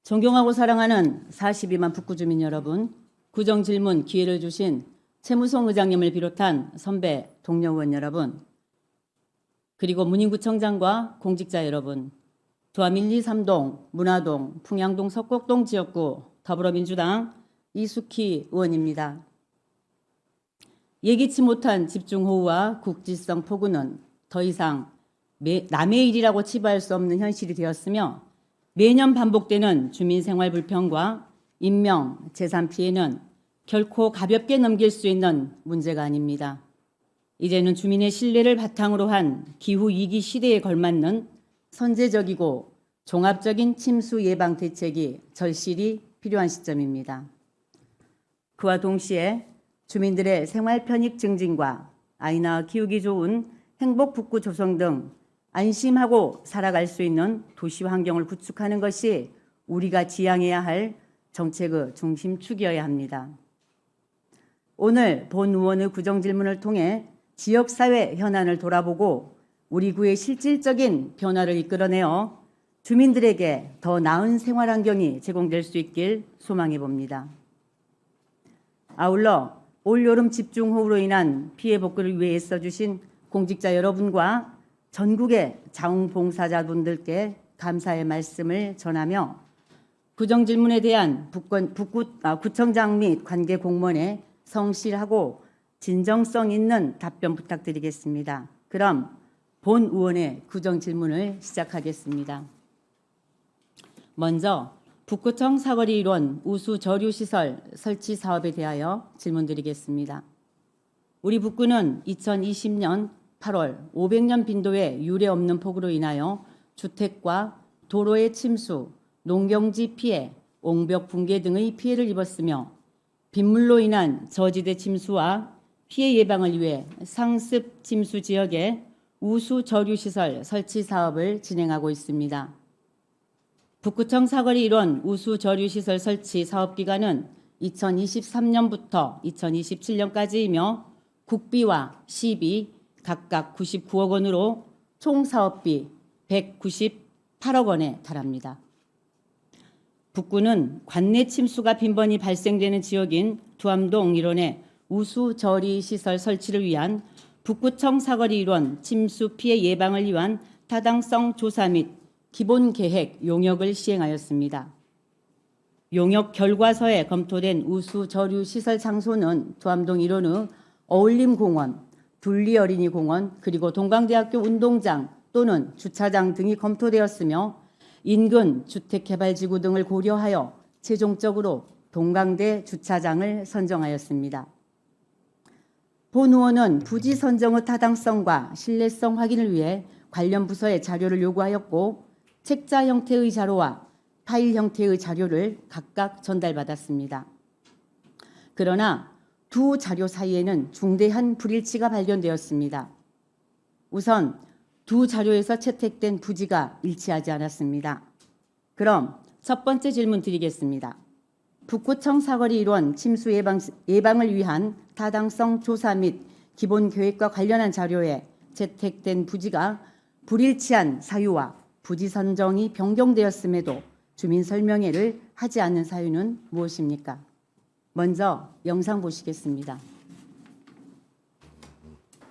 존경하고 사랑하는 42만 북구 주민 여러분, 구정 질문 기회를 주신 최무성 의장님을 비롯한 선배 동료 의원 여러분, 그리고 문인구청장과 공직자 여러분, 두암 1, 2, 3동, 문화동, 풍양동, 석곡동 지역구 더불어민주당 이숙희 의원입니다. 예기치 못한 집중호우와 국지성 폭우는 더 이상 남의 일이라고 치부할 수 없는 현실이 되었으며 매년 반복되는 주민생활 불평과 인명, 재산 피해는 결코 가볍게 넘길 수 있는 문제가 아닙니다. 이제는 주민의 신뢰를 바탕으로 한 기후위기 시대에 걸맞는 선제적이고 종합적인 침수 예방 대책이 절실히 필요한 시점입니다. 그와 동시에 주민들의 생활 편익 증진과 아이 낳아 키우기 좋은 행복 북구 조성 등 안심하고 살아갈 수 있는 도시 환경을 구축하는 것이 우리가 지향해야 할 정책의 중심축이어야 합니다. 오늘 본 의원의 구정질문을 통해 지역사회 현안을 돌아보고 우리 구의 실질적인 변화를 이끌어내어 주민들에게 더 나은 생활 환경이 제공될 수 있길 소망해 봅니다. 아울러 올여름 집중호우로 인한 피해 복구를 위해 애써주신 공직자 여러분과 전국의 자원봉사자분들께 감사의 말씀을 전하며 구정질문에 대한 구청장 및 관계 공무원의 성실하고 진정성 있는 답변 부탁드리겠습니다. 그럼 본 의원의 구정질문을 시작하겠습니다. 먼저 북구청 사거리 일원 우수 저류시설 설치 사업에 대하여 질문드리겠습니다. 우리 북구는 2020년 8월 500년 빈도의 유례없는 폭우로 인하여 주택과 도로의 침수, 농경지 피해, 옹벽 붕괴 등의 피해를 입었으며 빗물로 인한 저지대 침수와 피해 예방을 위해 상습 침수 지역에 우수 저류시설 설치 사업을 진행하고 있습니다. 북구청 사거리 일원 우수 저류시설 설치 사업 기간은 2023년부터 2027년까지이며 국비와 시비 각각 99억 원으로 총 사업비 198억 원에 달합니다. 북구는 관내 침수가 빈번히 발생되는 지역인 두암동 일원의 우수 저리 시설 설치를 위한 북구청 사거리 일원 침수 피해 예방을 위한 타당성 조사 및 기본 계획 용역을 시행하였습니다. 용역 결과서에 검토된 우수 저류 시설 장소는 두암동 일원의 어울림공원, 둘리어린이공원, 그리고 동강대학교 운동장 또는 주차장 등이 검토되었으며 인근 주택개발지구 등을 고려하여 최종적으로 동강대 주차장을 선정하였습니다. 본 의원은 부지 선정의 타당성과 신뢰성 확인을 위해 관련 부서에 자료를 요구하였고 책자 형태의 자료와 파일 형태의 자료를 각각 전달받았습니다. 그러나 두 자료 사이에는 중대한 불일치가 발견되었습니다. 우선 두 자료에서 채택된 부지가 일치하지 않았습니다. 그럼 첫 번째 질문 드리겠습니다. 북구청 사거리 일원 침수 예방을 위한 타당성 조사 및 기본 계획과 관련한 자료에 채택된 부지가 불일치한 사유와 부지 선정이 변경되었음에도 주민 설명회를 하지 않는 사유는 무엇입니까? 먼저 영상 보시겠습니다.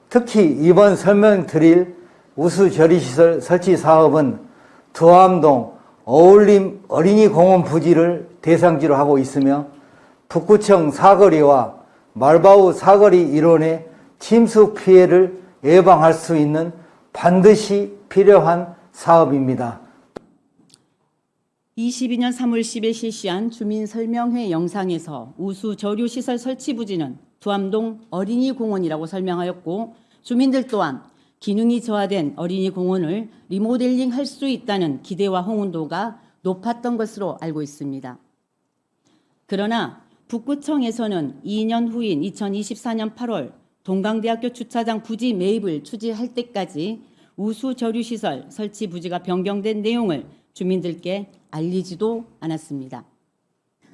특히 이번 설명드릴 우수 저리시설 설치 사업은 두암동 어울림 어린이공원 부지를 대상지로 하고 있으며 북구청 사거리와 말바우 사거리 일원의 침수 피해를 예방할 수 있는 반드시 필요한 사업입니다. 22년 3월 10일 실시한 주민설명회 영상에서 우수 저류시설 설치 부지는 두암동 어린이공원이라고 설명하였고 주민들 또한 기능이 저하된 어린이공원을 리모델링할 수 있다는 기대와 홍은도가 높았던 것으로 알고 있습니다. 그러나 북구청에서는 2년 후인 2024년 8월 동강대학교 주차장 부지 매입을 추진할 때까지 우수 저류시설 설치 부지가 변경된 내용을 주민들께 알리지도 않았습니다.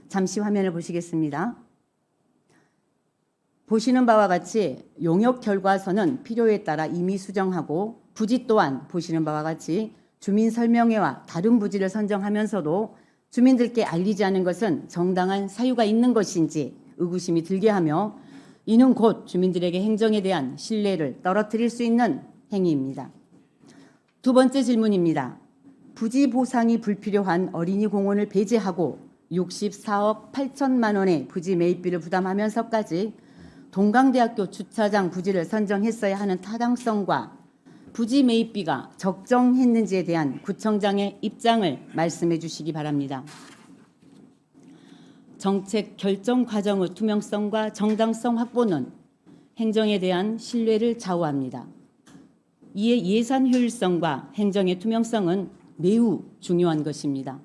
잠시 화면을 보시겠습니다. 보시는 바와 같이 용역 결과서는 필요에 따라 임의 수정하고 부지 또한 보시는 바와 같이 주민 설명회와 다른 부지를 선정하면서도 주민들께 알리지 않은 것은 정당한 사유가 있는 것인지 의구심이 들게 하며 이는 곧 주민들에게 행정에 대한 신뢰를 떨어뜨릴 수 있는 행위입니다. 두 번째 질문입니다. 부지 보상이 불필요한 어린이 공원을 배제하고 64억 8천만 원의 부지 매입비를 부담하면서까지 동강대학교 주차장 부지를 선정했어야 하는 타당성과 부지 매입비가 적정했는지에 대한 구청장의 입장을 말씀해 주시기 바랍니다. 정책 결정 과정의 투명성과 정당성 확보는 행정에 대한 신뢰를 좌우합니다. 이에 예산 효율성과 행정의 투명성은 매우 중요한 것입니다.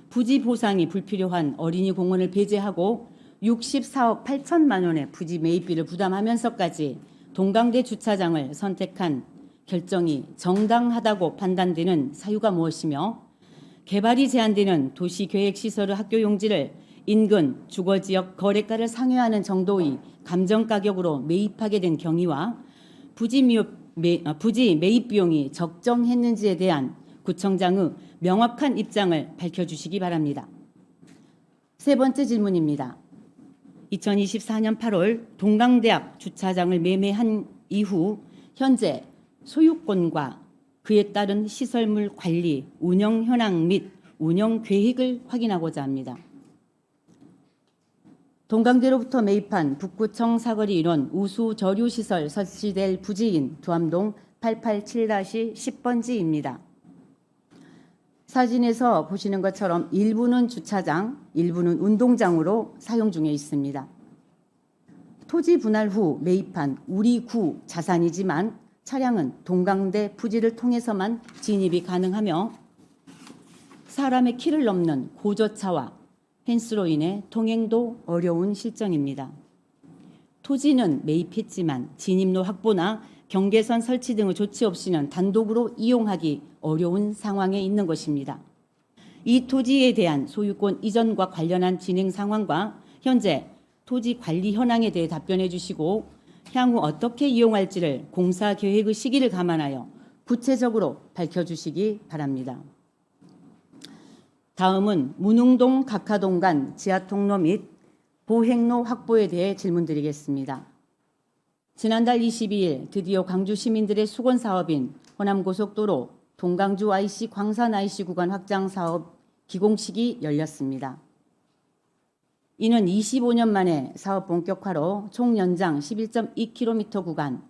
부지 보상이 불필요한 어린이 공원을 배제하고 64억 8천만 원의 부지 매입비를 부담하면서까지 동강대 주차장을 선택한 결정이 정당하다고 판단되는 사유가 무엇이며 개발이 제한되는 도시계획시설의 학교 용지를 인근 주거지역 거래가를 상회하는 정도의 감정가격으로 매입하게 된 경위와 부지 매입 비용이 적정했는지에 대한 구청장의 명확한 입장을 밝혀주시기 바랍니다. 세 번째 질문입니다. 2024년 8월 동강대학 주차장을 매매한 이후 현재 소유권과 그에 따른 시설물 관리, 운영 현황 및 운영 계획을 확인하고자 합니다. 동강대로부터 매입한 북구청 사거리 1원 우수 저류시설 설치될 부지인 두암동 887-10번지입니다. 사진에서 보시는 것처럼 일부는 주차장, 일부는 운동장으로 사용 중에 있습니다. 토지 분할 후 매입한 우리 구 자산이지만 차량은 동강대 부지를 통해서만 진입이 가능하며 사람의 키를 넘는 고저차와 펜스로 인해 통행도 어려운 실정입니다. 토지는 매입했지만 진입로 확보나 경계선 설치 등의 조치 없이는 단독으로 이용하기 어려운 상황에 있는 것입니다. 이 토지에 대한 소유권 이전과 관련한 진행 상황과 현재 토지 관리 현황에 대해 답변해 주시고 향후 어떻게 이용할지를 공사 계획의 시기를 감안하여 구체적으로 밝혀주시기 바랍니다. 다음은 문흥동 각하동 간 지하통로 및 보행로 확보에 대해 질문드리겠습니다. 지난달 22일 드디어 광주 시민들의 수건 사업인 호남고속도로 동강주 IC 광산 IC 구간 확장 사업 기공식이 열렸습니다. 이는 25년 만에 사업 본격화로 총 연장 11.2km 구간,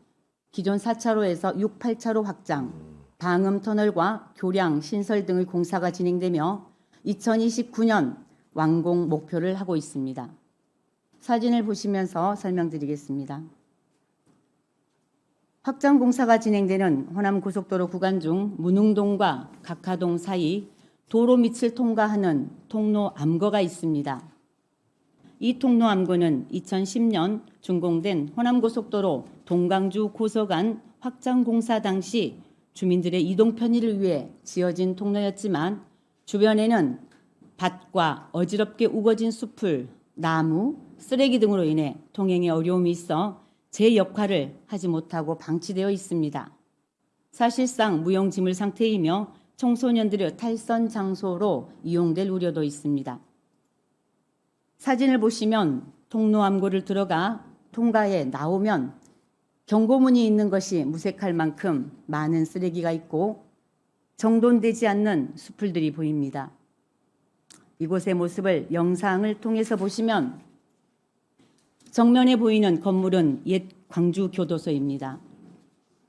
기존 4차로에서 6, 8차로 확장, 방음 터널과 교량, 신설 등의 공사가 진행되며 2029년 완공 목표를 하고 있습니다. 사진을 보시면서 설명드리겠습니다. 확장 공사가 진행되는 호남고속도로 구간 중 문흥동과 각하동 사이 도로 밑을 통과하는 통로 암거가 있습니다. 이 통로 암거는 2010년 준공된 호남고속도로 동강주 고서간 확장 공사 당시 주민들의 이동 편의를 위해 지어진 통로였지만 주변에는 밭과 어지럽게 우거진 숲을, 나무, 쓰레기 등으로 인해 통행에 어려움이 있어 제 역할을 하지 못하고 방치되어 있습니다. 사실상 무용지물 상태이며 청소년들의 탈선 장소로 이용될 우려도 있습니다. 사진을 보시면 통로 암고를 들어가 통과해 나오면 경고문이 있는 것이 무색할 만큼 많은 쓰레기가 있고 정돈되지 않는 수풀들이 보입니다. 이곳의 모습을 영상을 통해서 보시면 정면에 보이는 건물은 옛 광주 교도소입니다.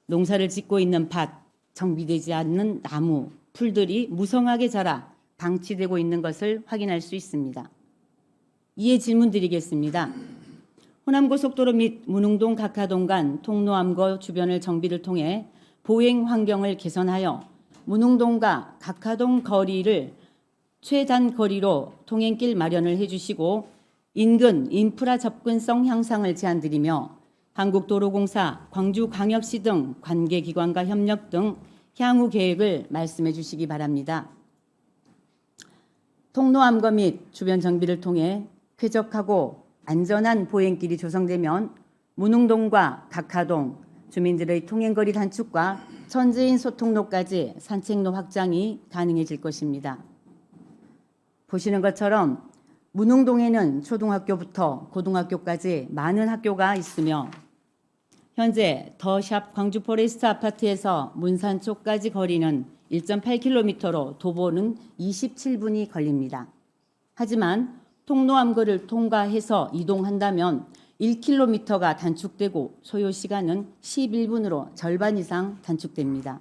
농사를 짓고 있는 밭, 정비되지 않는 나무, 풀들이 무성하게 자라 방치되고 있는 것을 확인할 수 있습니다. 이에 질문드리겠습니다. 호남고속도로 및 문흥동 각하동 간 통로 암거 주변을 정비를 통해 보행 환경을 개선하여 문흥동과 각하동 거리를 최단 거리로 통행길 마련을 해주시고 인근 인프라 접근성 향상을 제안드리며 한국도로공사, 광주광역시 등 관계기관과 협력 등 향후 계획을 말씀해 주시기 바랍니다. 통로 암거 및 주변 정비를 통해 쾌적하고 안전한 보행길이 조성되면 문흥동과 각하동, 주민들의 통행거리 단축과 천재인 소통로까지 산책로 확장이 가능해질 것입니다. 보시는 것처럼 문흥동에는 초등학교부터 고등학교까지 많은 학교가 있으며 현재 더샵 광주 포레스트 아파트에서 문산 쪽까지 거리는 1.8km로 도보는 27분이 걸립니다. 하지만 통로암거를 통과해서 이동한다면 1km가 단축되고 소요 시간은 11분으로 절반 이상 단축됩니다.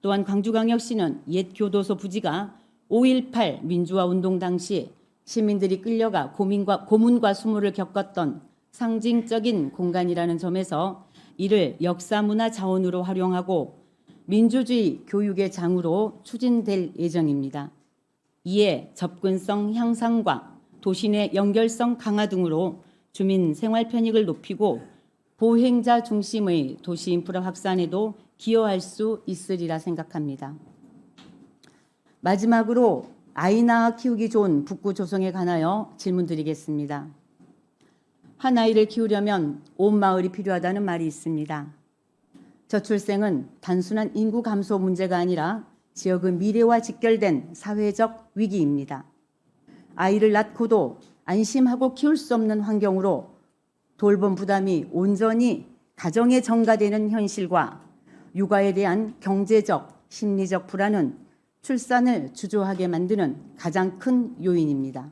또한 광주광역시는 옛 교도소 부지가 5.18 민주화 운동 당시 시민들이 끌려가 고문과 수모를 겪었던 상징적인 공간이라는 점에서 이를 역사문화 자원으로 활용하고 민주주의 교육의 장으로 추진될 예정입니다. 이에 접근성 향상과 도시 내 연결성 강화 등으로 주민 생활 편익을 높이고 보행자 중심의 도시 인프라 확산에도 기여할 수 있으리라 생각합니다. 마지막으로 아이 낳아 키우기 좋은 북구 조성에 관하여 질문드리겠습니다. 한 아이를 키우려면 온 마을이 필요하다는 말이 있습니다. 저출생은 단순한 인구 감소 문제가 아니라 지역의 미래와 직결된 사회적 위기입니다. 아이를 낳고도 안심하고 키울 수 없는 환경으로 돌봄 부담이 온전히 가정에 전가되는 현실과 육아에 대한 경제적, 심리적 불안은 출산을 주저하게 만드는 가장 큰 요인입니다.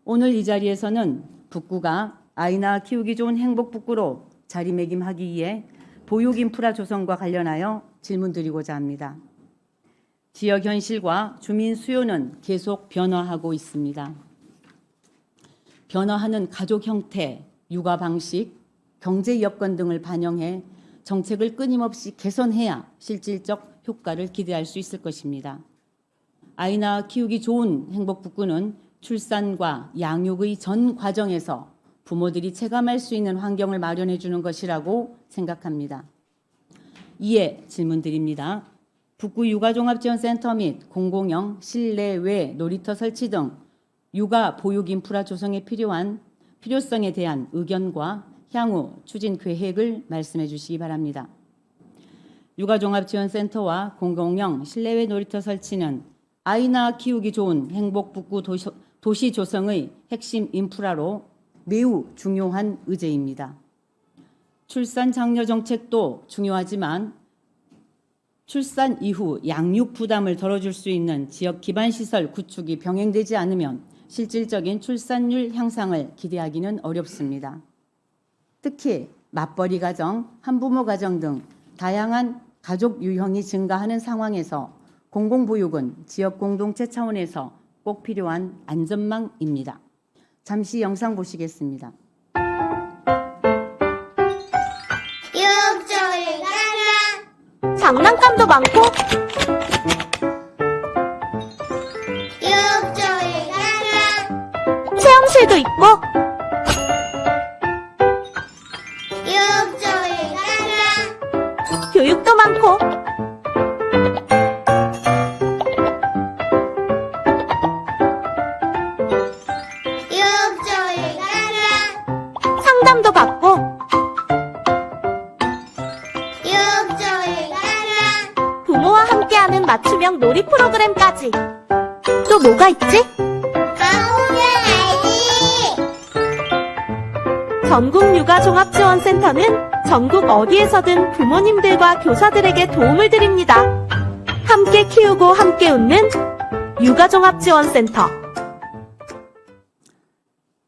오늘 이 자리에서는 북구가 아이 낳아 키우기 좋은 행복북구로 자리매김하기 위해 보육 인프라 조성과 관련하여 질문드리고자 합니다. 지역 현실과 주민 수요는 계속 변화하고 있습니다. 변화하는 가족 형태, 육아 방식, 경제 여건 등을 반영해 정책을 끊임없이 개선해야 실질적 효과를 기대할 수 있을 것입니다. 아이 낳아 키우기 좋은 행복북구는 출산과 양육의 전 과정에서 부모들이 체감할 수 있는 환경을 마련해 주는 것이라고 생각합니다. 이에 질문드립니다. 북구 육아종합지원센터 및 공공형 실내외 놀이터 설치 등 육아 보육 인프라 조성에 필요한 필요성에 대한 의견과 향후 추진 계획을 말씀해 주시기 바랍니다. 육아종합지원센터와 공공형 실내외 놀이터 설치는 아이 낳아 키우기 좋은 행복북구 도시 조성의 핵심 인프라로 매우 중요한 의제입니다. 출산 장려 정책도 중요하지만 출산 이후 양육 부담을 덜어줄 수 있는 지역 기반 시설 구축이 병행되지 않으면 실질적인 출산율 향상을 기대하기는 어렵습니다. 특히 맞벌이 가정, 한부모 가정 등 다양한 가족 유형이 증가하는 상황에서 공공보육은 지역 공동체 차원에서 꼭 필요한 안전망입니다. 잠시 영상 보시겠습니다. 육조를 가라 장난감도 많고 육조를 가라 체험실도 있고 육조를 가라 교육도 많고 육조를 가라 상담도 받고 육조를 가라 부모와 함께하는 맞춤형 놀이 프로그램까지. 또 뭐가 있지? 가오면 알지 전국 육아종합지원센터는 전국 어디에서든 부모님들과 교사들에게 도움을 드립니다. 함께 키우고 함께 웃는 육아종합지원센터.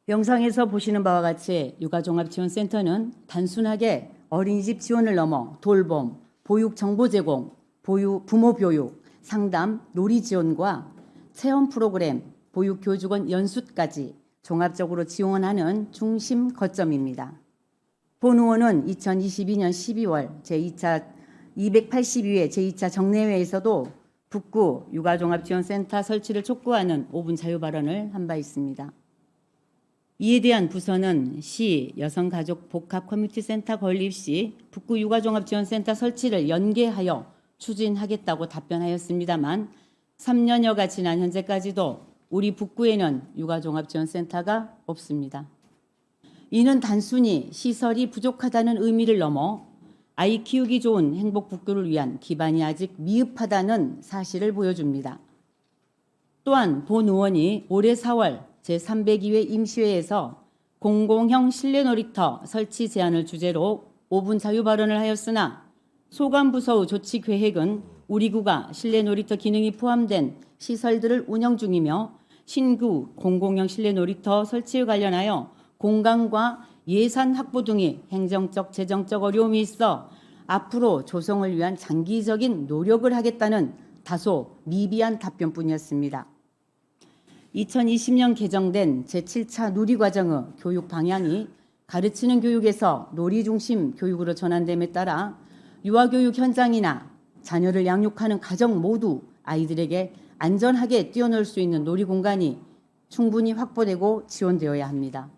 영상에서 보시는 바와 같이 육아종합지원센터는 단순하게 어린이집 지원을 넘어 돌봄, 보육 정보 제공, 부모 교육, 상담, 놀이 지원과 체험 프로그램, 보육 교직원 연수까지 종합적으로 지원하는 중심 거점입니다. 본 의원은 2022년 12월 제2차 282회 제2차 정례회에서도 북구 육아종합지원센터 설치를 촉구하는 5분 자유 발언을 한 바 있습니다. 이에 대한 부서는 시 여성가족복합 커뮤니티센터 건립 시 북구 육아종합지원센터 설치를 연계하여 추진하겠다고 답변하였습니다만 3년여가 지난 현재까지도 우리 북구에는 육아종합지원센터가 없습니다. 이는 단순히 시설이 부족하다는 의미를 넘어 아이 키우기 좋은 행복북구를 위한 기반이 아직 미흡하다는 사실을 보여줍니다. 또한 본 의원이 올해 4월 제302회 임시회에서 공공형 실내 놀이터 설치 제안을 주제로 5분 자유 발언을 하였으나 소관부서의 조치 계획은 우리 구가 실내 놀이터 기능이 포함된 시설들을 운영 중이며 신구 공공형 실내 놀이터 설치에 관련하여 공간과 예산 확보 등의 행정적, 재정적 어려움이 있어 앞으로 조성을 위한 장기적인 노력을 하겠다는 다소 미비한 답변뿐이었습니다. 2020년 개정된 제7차 누리과정의 교육 방향이 가르치는 교육에서 놀이 중심 교육으로 전환됨에 따라 유아교육 현장이나 자녀를 양육하는 가정 모두 아이들에게 안전하게 뛰어놀 수 있는 놀이 공간이 충분히 확보되고 지원되어야 합니다.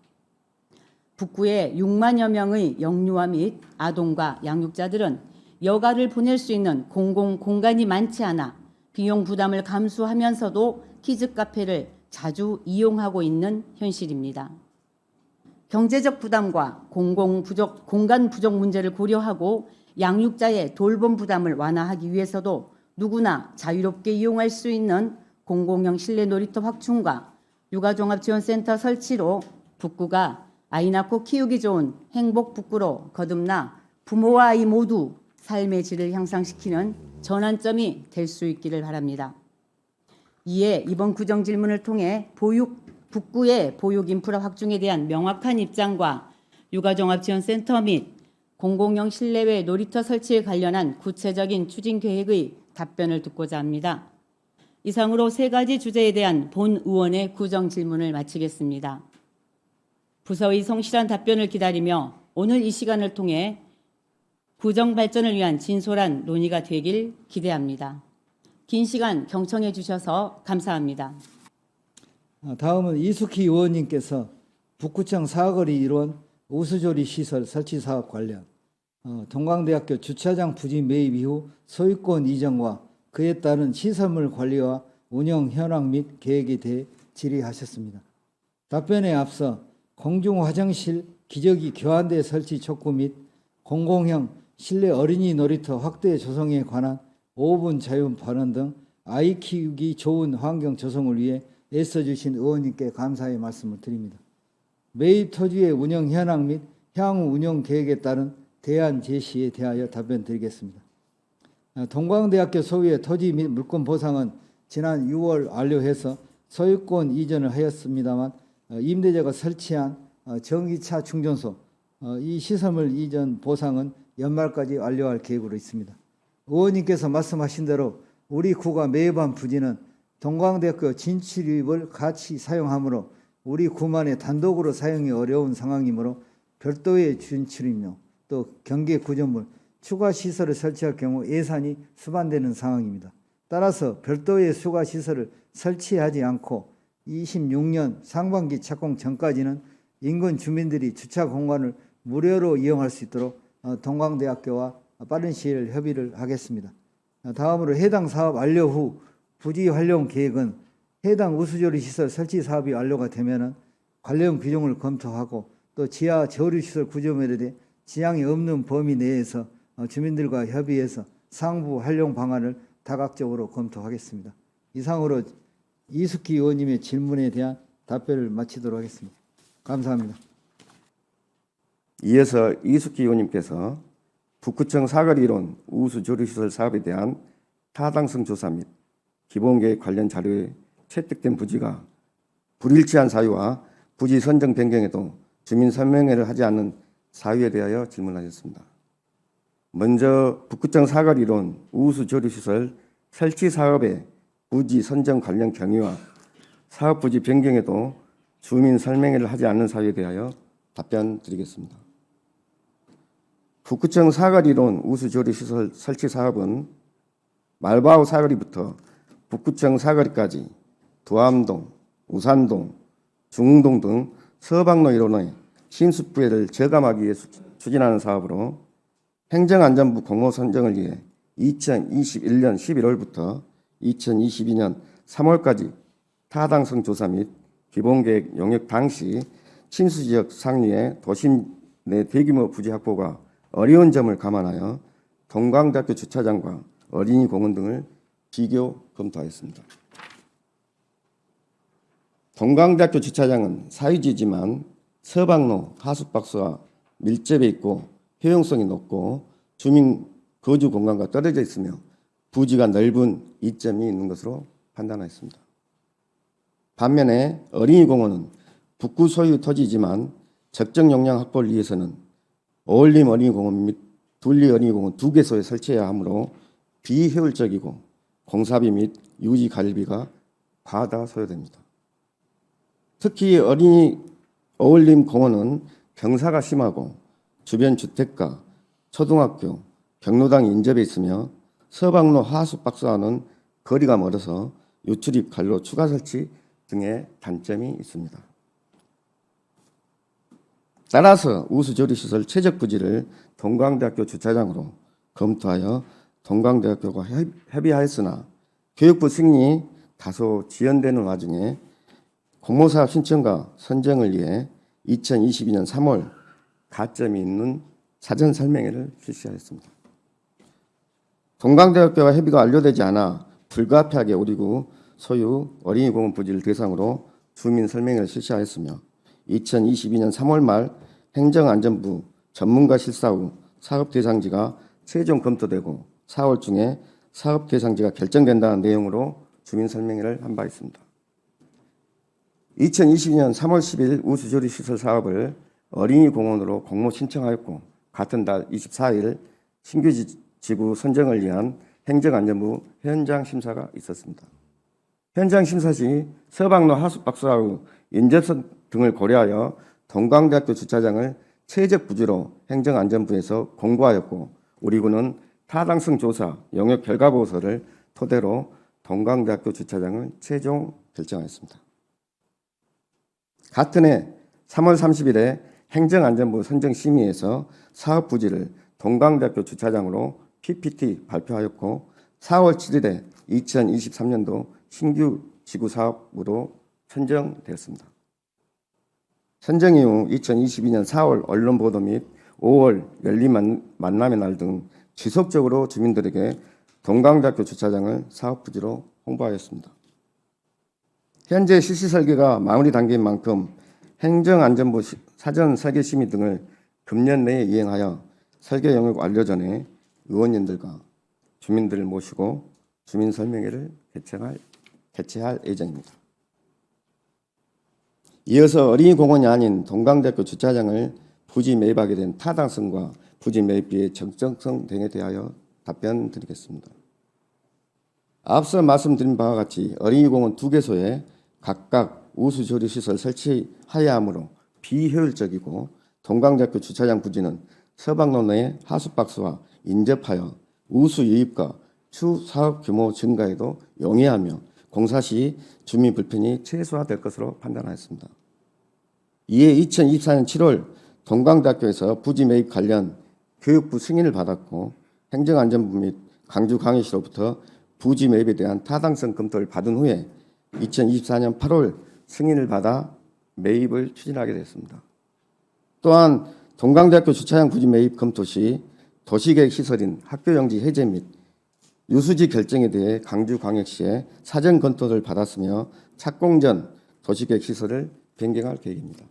북구의 6만여 명의 영유아 및 아동과 양육자들은 여가를 보낼 수 있는 공공 공간이 많지 않아 비용 부담을 감수하면서도 키즈 카페를 자주 이용하고 있는 현실입니다. 경제적 부담과 공간 부족 문제를 고려하고 양육자의 돌봄 부담을 완화하기 위해서도 누구나 자유롭게 이용할 수 있는 공공형 실내 놀이터 확충과 육아종합지원센터 설치로 북구가 아이 낳고 키우기 좋은 행복 북구로 거듭나 부모와 아이 모두 삶의 질을 향상시키는 전환점이 될 수 있기를 바랍니다. 이에 이번 구정 질문을 통해 북구의 보육 인프라 확충에 대한 명확한 입장과 육아종합지원센터 및 공공형 실내외 놀이터 설치에 관련한 구체적인 추진 계획의 답변을 듣고자 합니다. 이상으로 3가지 주제에 대한 본 의원의 구정 질문을 마치겠습니다. 부서의 성실한 답변을 기다리며 오늘 이 시간을 통해 구정 발전을 위한 진솔한 논의가 되길 기대합니다. 긴 시간 경청해 주셔서 감사합니다. 다음은 이숙희 의원님께서 북구청 사거리 일원 우수조리 시설 설치 사업 관련 동광대학교 주차장 부지 매입 이후 소유권 이전과 그에 따른 시설물 관리와 운영 현황 및 계획에 대해 질의하셨습니다. 답변에 앞서 공중 화장실 기저귀 교환대 설치 촉구 및 공공형 실내 어린이 놀이터 확대 조성에 관한 5분 자유 발언 등 아이 키우기 좋은 환경 조성을 위해 애써주신 의원님께 감사의 말씀을 드립니다. 매입 토지의 운영 현황 및 향후 운영 계획에 따른 대안 제시에 대하여 답변 드리겠습니다. 동광대학교 소유의 토지 및 물권 보상은 지난 6월 완료해서 소유권 이전을 하였습니다만 임대자가 설치한 전기차 충전소 이 시설물 이전 보상은 연말까지 완료할 계획으로 있습니다. 의원님께서 말씀하신 대로 우리 구가 매입한 부지는 동광대학교 진출입을 같이 사용하므로 우리 구만의 단독으로 사용이 어려운 상황이므로 별도의 진출입료 또 경계 구조물 추가 시설을 설치할 경우 예산이 수반되는 상황입니다. 따라서 별도의 추가 시설을 설치하지 않고 26년 상반기 착공 전까지는 인근 주민들이 주차 공간을 무료로 이용할 수 있도록 동광대학교와 빠른 시일 협의를 하겠습니다. 다음으로 해당 사업 완료 후 부지 활용 계획은 해당 우수조리 시설 설치 사업이 완료가 되면은 관련 규정을 검토하고 또 지하 저류 시설 구조물에 대해 지장이 없는 범위 내에서 주민들과 협의해서 상부 활용 방안을 다각적으로 검토하겠습니다. 이상으로 이숙희 의원님의 질문에 대한 답변을 마치도록 하겠습니다. 감사합니다. 이어서 이숙희 의원님께서 북구청 사거리 이론 우수조리시설 사업에 대한 타당성 조사 및 기본계획 관련 자료에 채택된 부지가 불일치한 사유와 부지 선정 변경에도 주민 설명회를 하지 않는 사유에 대하여 질문하셨습니다. 먼저 북구청 사거리 이론 우수조리시설 설치 사업의 부지 선정 관련 경위와 사업 부지 변경에도 주민 설명회를 하지 않는 사유에 대하여 답변 드리겠습니다. 북구청 사거리론 우수조리시설 설치 사업은 말바우 사거리부터 북구청 사거리까지 두암동, 우산동, 중흥동 등 서방로 일원의 신수부회를 저감하기 위해 추진하는 사업으로 행정안전부 공모 선정을 위해 2021년 11월부터 2022년 3월까지 타당성 조사 및 기본계획 용역 당시 친수지역 상류의 도심 내 대규모 부지 확보가 어려운 점을 감안하여 동광대학교 주차장과 어린이 공원 등을 비교 검토하였습니다. 동강대학교 주차장은 사유지지만 서방로 하수박스와 밀접해 있고 효용성이 높고 주민 거주 공간과 떨어져 있으며 부지가 넓은 이점이 있는 것으로 판단하였습니다. 반면에 어린이공원은 북구 소유 토지이지만 적정 용량 확보를 위해서는 어울림 어린이공원 및 둘리 어린이공원 2개소에 설치해야 하므로 비효율적이고 공사비 및 유지 관리비가 과다 소요됩니다. 특히 어린이 어울림 공원은 경사가 심하고 주변 주택가, 초등학교, 경로당이 인접해 있으며 서방로 하수박스와는 거리가 멀어서 유출입 관로 추가 설치 등의 단점이 있습니다. 따라서 우수조리시설 최적 부지를 동광대학교 주차장으로 검토하여 동광대학교가 협의하였으나 교육부 승인이 다소 지연되는 와중에 공모사업 신청과 선정을 위해 2022년 3월 가점이 있는 사전 설명회를 실시하였습니다. 동광대학교와 협의가 완료되지 않아 불가피하게 우리구 소유 어린이공원 부지를 대상으로 주민 설명회를 실시하였으며 2022년 3월 말 행정안전부 전문가 실사 후 사업 대상지가 최종 검토되고 4월 중에 사업 대상지가 결정된다는 내용으로 주민 설명회를 한 바 있습니다. 2022년 3월 10일 우수조리시설 사업을 어린이공원으로 공모 신청하였고 같은 달 24일 신규 지구 선정을 위한 행정안전부 현장 심사가 있었습니다. 현장 심사 시 서방로 하수박스하고 인접선 등을 고려하여 동광대학교 주차장을 최적 부지로 행정안전부에서 공고하였고 우리군은 타당성 조사 영역 결과 보고서를 토대로 동광대학교 주차장을 최종 결정하였습니다. 같은 해 3월 30일에 행정안전부 선정심의에서 사업 부지를 동광대학교 주차장으로 PPT 발표하였고 4월 7일에 2023년도 신규 지구 사업으로 선정되었습니다. 선정 이후 2022년 4월 언론 보도 및 5월 열린 만남의 날 등 지속적으로 주민들에게 동광대학교 주차장을 사업 부지로 홍보하였습니다. 현재 실시 설계가 마무리 단계인 만큼 행정안전부 사전 설계 심의 등을 금년 내에 이행하여 설계 영역 완료 전에 의원님들과 주민들을 모시고 주민 설명회를 개최할 예정입니다. 이어서 어린이공원이 아닌 동광대학교 주차장을 부지 매입하게 된 타당성과 부지 매입비의 적정성 등에 대하여 답변 드리겠습니다. 앞서 말씀드린 바와 같이 어린이공원 2개소에 각각 우수조리시설 설치하여야 하므로 비효율적이고 동광대학교 주차장 부지는 서방로 내 하수박스와 인접하여 우수 유입과 추 사업 규모 증가에도 용이하며 공사 시 주민 불편이 최소화될 것으로 판단하였습니다. 이에 2024년 7월 동광대학교에서 부지 매입 관련 교육부 승인을 받았고 행정안전부 및 광주광역시로부터 부지 매입에 대한 타당성 검토를 받은 후에 2024년 8월 승인을 받아 매입을 추진하게 됐습니다. 또한 동광대학교 주차장 부지 매입 검토 시 도시계획 시설인 학교용지 해제 및 유수지 결정에 대해 광주광역시에 사전 검토를 받았으며 착공 전 도시계획 시설을 변경할 계획입니다.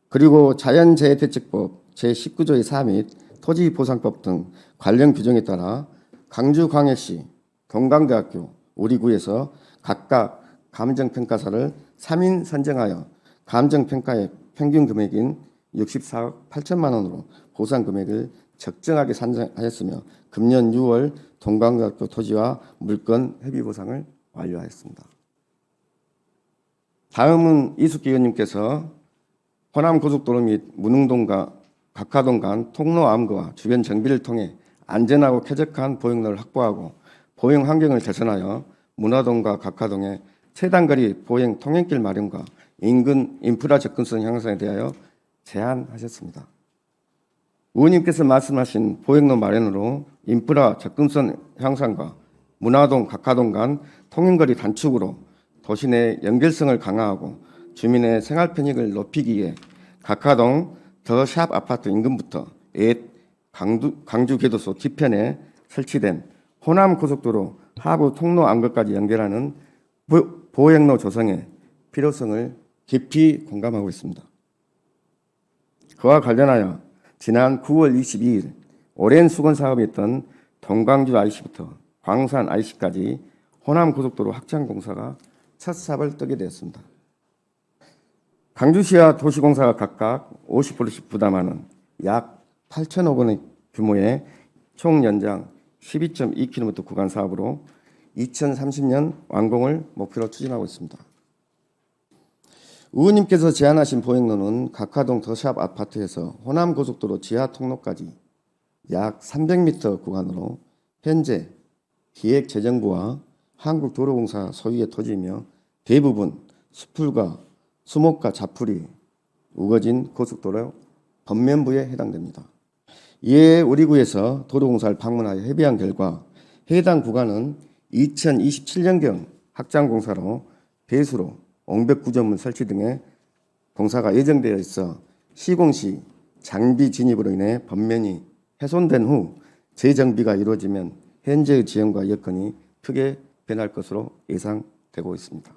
그리고 자연재해대책법 제19조의 4 및 토지보상법 등 관련 규정에 따라 광주광역시, 동광대학교, 우리구에서 각각 감정평가사를 3인 선정하여 감정평가의 평균 금액인 64억 8천만 원으로 보상 금액을 적정하게 산정하였으며 금년 6월 동광대학교 토지와 물건 회비 보상을 완료하였습니다. 다음은 이숙기 의원님께서 호남고속도로 및 문흥동과 각하동 간 통로 암거와 주변 정비를 통해 안전하고 쾌적한 보행로를 확보하고 보행 환경을 개선하여 문화동과 각하동의 최단거리 보행 통행길 마련과 인근 인프라 접근성 향상에 대하여 제안하셨습니다. 의원님께서 말씀하신 보행로 마련으로 인프라 접근성 향상과 문화동, 각하동 간 통행거리 단축으로 도시 내 연결성을 강화하고 주민의 생활 편익을 높이기 위해 각하동 더샵 아파트 인근부터 옛 광주교도소 뒤편에 설치된 호남고속도로 하부 통로 암거까지 연결하는 보행로 조성에 필요성을 깊이 공감하고 있습니다. 그와 관련하여 지난 9월 22일 오랜 수건 사업이었던 동광주 IC부터 광산 IC까지 호남고속도로 확장 공사가 첫 삽을 뜨게 되었습니다. 광주시와 도시공사가 각각 50%씩 부담하는 약 8천억 원의 규모의 총 연장 12.2km 구간 사업으로 2030년 완공을 목표로 추진하고 있습니다. 의원님께서 제안하신 보행로는 각하동 더샵 아파트에서 호남고속도로 지하 통로까지 약 300m 구간으로 현재 기획재정부와 한국도로공사 소유의 토지이며 대부분 수풀과 수목과 자풀이 우거진 고속도로 전면부에 해당됩니다. 이에 우리 구에서 도로공사를 방문하여 협의한 결과 해당 구간은 2027년경 확장공사로 배수로, 옹벽구조물 설치 등의 공사가 예정되어 있어 시공시 장비 진입으로 인해 전면이 훼손된 후 재정비가 이루어지면 현재의 지형과 여건이 크게 변할 것으로 예상되고 있습니다.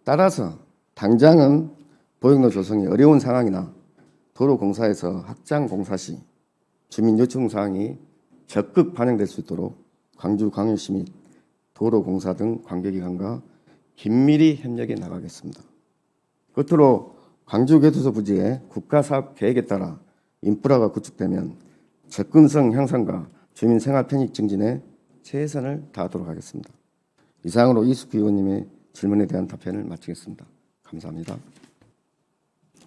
따라서 당장은 보행로 조성이 어려운 상황이나 도로공사에서 확장공사 시 주민 요청 사항이 적극 반영될 수 있도록 광주광역시 및 도로공사 등 관계기관과 긴밀히 협력해 나가겠습니다. 끝으로 광주교도소 부지의 국가사업 계획에 따라 인프라가 구축되면 접근성 향상과 주민 생활 편익 증진에 최선을 다하도록 하겠습니다. 이상으로 이숙희 의원님의 질문에 대한 답변을 마치겠습니다. 감사합니다.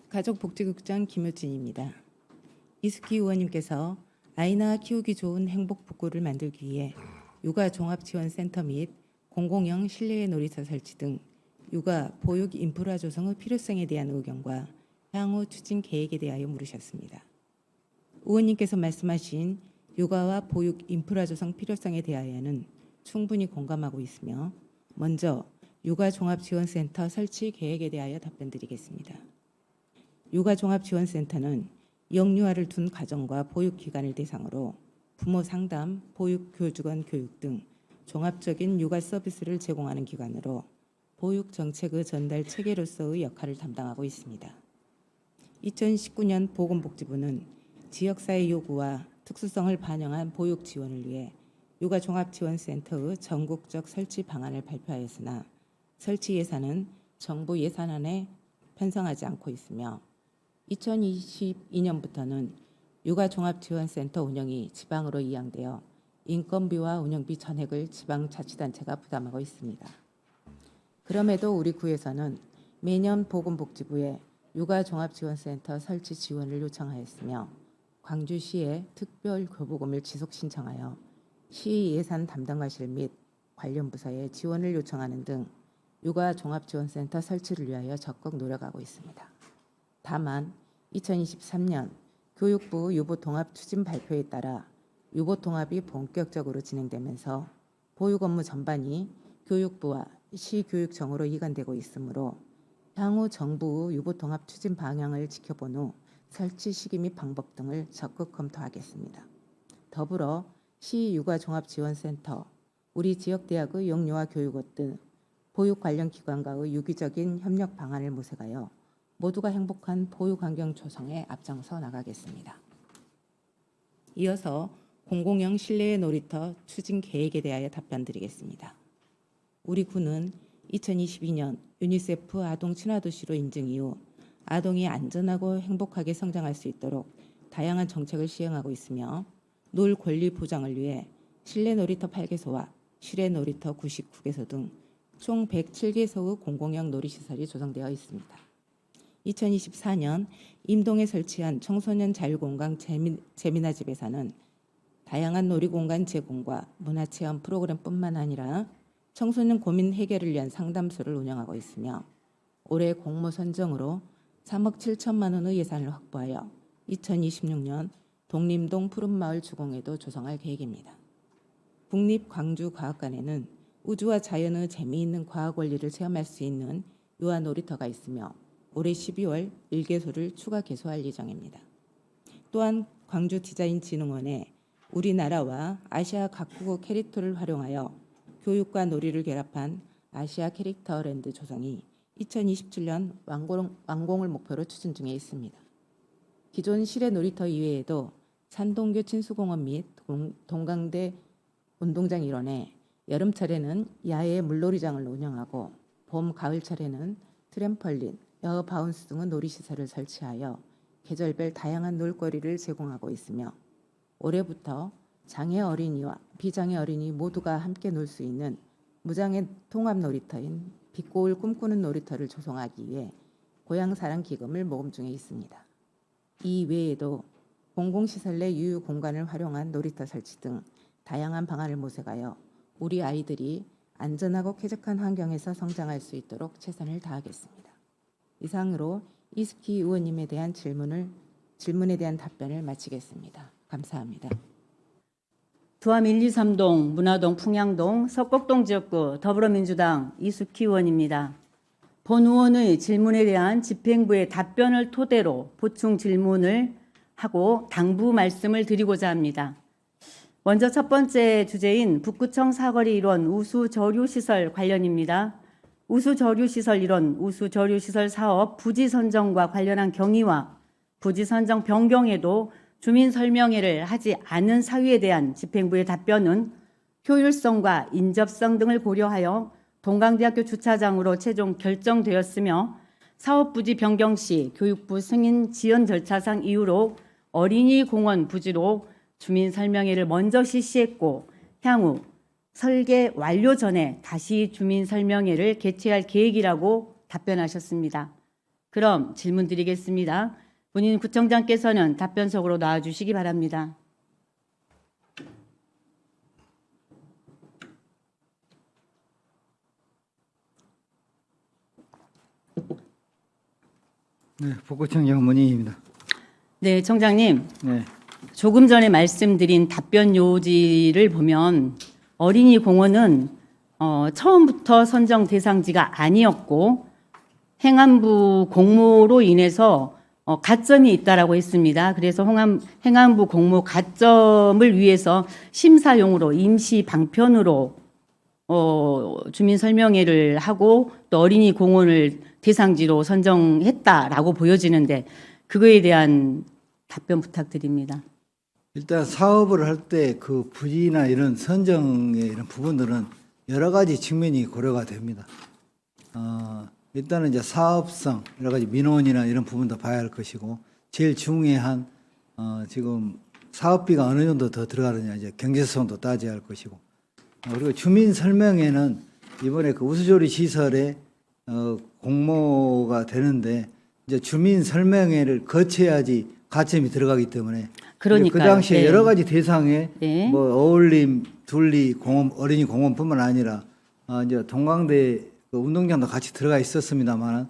가족복지국장 김효진입니다. 이숙희 의원님께서 아이나 키우기 좋은 행복북구를 만들기 위해 육아종합지원센터 및 공공형 실내의 놀이터 설치 등 육아 보육 인프라 조성의 필요성에 대한 의견과 향후 추진 계획에 대하여 물으셨습니다. 의원님께서 말씀하신 육아와 보육 인프라 조성 필요성에 대하여는 충분히 공감하고 있으며 먼저 육아종합지원센터 설치 계획에 대하여 답변드리겠습니다. 육아종합지원센터는 영유아를 둔 가정과 보육기관을 대상으로 부모 상담, 보육교직원 교육 등 종합적인 육아 서비스를 제공하는 기관으로 보육정책의 전달 체계로서의 역할을 담당하고 있습니다. 2019년 보건복지부는 지역사회 요구와 특수성을 반영한 보육 지원을 위해 육아종합지원센터의 전국적 설치 방안을 발표하였으나 설치 예산은 정부 예산안에 편성하지 않고 있으며 2022년부터는 육아종합지원센터 운영이 지방으로 이양되어 인건비와 운영비 전액을 지방자치단체가 부담하고 있습니다. 그럼에도 우리 구에서는 매년 보건복지부에 육아종합지원센터 설치 지원을 요청하였으며 광주시에 특별교부금을 지속 신청하여 시 예산 담당과실 및 관련 부서에 지원을 요청하는 등 육아종합지원센터 설치를 위하여 적극 노력하고 있습니다. 다만 2023년 교육부 유보통합 추진 발표에 따라 유보통합이 본격적으로 진행되면서 보육 업무 전반이 교육부와 시교육청으로 이관되고 있으므로 향후 정부 유보통합 추진 방향을 지켜본 후 설치 시기 및 방법 등을 적극 검토하겠습니다. 더불어 시육아종합지원센터, 우리 지역대학의 영유아 교육원 등 보육 관련 기관과의 유기적인 협력 방안을 모색하여 모두가 행복한 보육 환경 조성에 앞장서 나가겠습니다. 이어서 공공형 실내의 놀이터 추진 계획에 대하여 답변드리겠습니다. 우리 구는 2022년 유니세프 아동 친화도시로 인증 이후 아동이 안전하고 행복하게 성장할 수 있도록 다양한 정책을 시행하고 있으며 놀 권리 보장을 위해 실내 놀이터 8개소와 실외 놀이터 99개소 등 총 107개소의 공공형 놀이시설이 조성되어 있습니다. 2024년 임동에 설치한 청소년 자유공간 재미나집에서는 다양한 놀이공간 제공과 문화체험 프로그램뿐만 아니라 청소년 고민 해결을 위한 상담소를 운영하고 있으며 올해 공모 선정으로 3억 7천만 원의 예산을 확보하여 2026년 독림동 푸른마을 주공에도 조성할 계획입니다. 국립광주과학관에는 우주와 자연의 재미있는 과학 원리를 체험할 수 있는 유아 놀이터가 있으며 올해 12월 1개소를 추가 개소할 예정입니다. 또한 광주디자인진흥원에 우리나라와 아시아 각국의 캐릭터를 활용하여 교육과 놀이를 결합한 아시아 캐릭터랜드 조성이 2027년 완공을 목표로 추진 중에 있습니다. 기존 실외 놀이터 이외에도 산동교 친수공원 및 동강대 운동장 일원에 여름철에는 야외 물놀이장을 운영하고 봄, 가을철에는 트램펄린, 에어 바운스 등의 놀이시설을 설치하여 계절별 다양한 놀거리를 제공하고 있으며 올해부터 장애 어린이와 비장애 어린이 모두가 함께 놀 수 있는 무장애 통합 놀이터인 빛고울 꿈꾸는 놀이터를 조성하기 위해 고향사랑 기금을 모금 중에 있습니다. 이 외에도 공공시설 내 유유 공간을 활용한 놀이터 설치 등 다양한 방안을 모색하여 우리 아이들이 안전하고 쾌적한 환경에서 성장할 수 있도록 최선을 다하겠습니다. 이상으로 이수키 의원님에 대한 질문에 대한 답변을 마치겠습니다. 감사합니다. 두암 1, 2, 3동, 문화동, 풍양동, 석곡동 지역구 더불어민주당 이수키 의원입니다. 본 의원의 질문에 대한 집행부의 답변을 토대로 보충 질문을 하고 당부 말씀을 드리고자 합니다. 먼저 첫 번째 주제인 북구청 사거리 일원 우수저류시설 관련입니다. 우수저류시설 일원, 우수저류시설 사업 부지 선정과 관련한 경위와 부지 선정 변경에도 주민 설명회를 하지 않은 사유에 대한 집행부의 답변은 효율성과 인접성 등을 고려하여 동강대학교 주차장으로 최종 결정되었으며 사업 부지 변경 시 교육부 승인 지연 절차상 이유로 어린이 공원 부지로 주민 설명회를 먼저 실시했고 향후 설계 완료 전에 다시 주민 설명회를 개최할 계획이라고 답변하셨습니다. 그럼 질문 드리겠습니다. 본인 구청장께서는 답변석으로 나와주시기 바랍니다. 네, 북구청 영문희입니다. 네, 청장님. 네. 조금 전에 말씀드린 답변 요지를 보면 어린이 공원은 처음부터 선정 대상지가 아니었고 행안부 공모로 인해서 가점이 있다라고 했습니다. 그래서 행안부 공모 가점을 위해서 심사용으로 임시 방편으로 주민 설명회를 하고 또 어린이 공원을 대상지로 선정했다라고 보여지는데 그거에 대한 답변 부탁드립니다. 일단 사업을 할 때 그 부지나 이런 선정의 이런 부분들은 여러 가지 측면이 고려가 됩니다. 일단은 이제 사업성, 여러 가지 민원이나 이런 부분도 봐야 할 것이고, 제일 중요한 지금 사업비가 어느 정도 더 들어가느냐 이제 경제성도 따져야 할 것이고, 그리고 주민 설명회는 이번에 그 우수조리 시설에 공모가 되는데 이제 주민 설명회를 거쳐야지 가점이 들어가기 때문에 그러니까요. 그 당시에 네. 여러 가지 대상에 네. 뭐 어울림, 둘리, 공원, 어린이 공원뿐만 아니라 이제 동강대 그 운동장도 같이 들어가 있었습니다만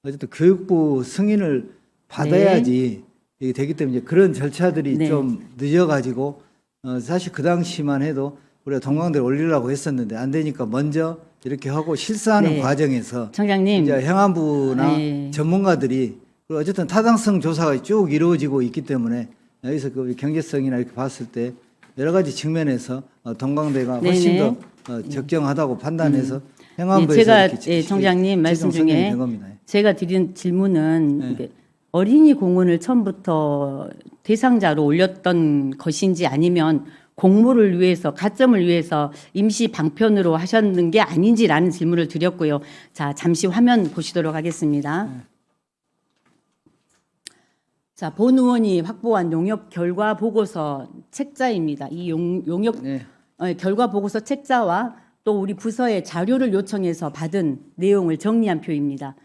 어쨌든 교육부 승인을 받아야지 이게 되기 때문에 이제 그런 절차들이 네. 좀 늦어가지고 사실 그 당시만 해도 우리가 동강대를 올리려고 했었는데 안 되니까 먼저 이렇게 하고 실사하는 네. 과정에서 청장님. 이제 행안부나 네. 전문가들이 그리고 어쨌든 타당성 조사가 쭉 이루어지고 있기 때문에 여기서 그 경제성이나 이렇게 봤을 때 여러 가지 측면에서 동강대가 훨씬 네네. 더 적정하다고 판단해서 네, 행안부에서 제가 이렇게 청장님 말씀 최종 선정이 중에 된 겁니다. 제가 드린 질문은 네. 이게 어린이 공원을 처음부터 대상자로 올렸던 것인지 아니면 공모를 위해서 가점을 위해서 임시 방편으로 하셨는 게 아닌지라는 질문을 드렸고요. 자, 잠시 화면 보시도록 하겠습니다. 자, 본 의원이 확보한 용역 결과 보고서 책자입니다. 이 용역 네. 결과 보고서 책자와 또 우리 부서에 자료를 요청해서 받은 내용을 정리한 표입니다.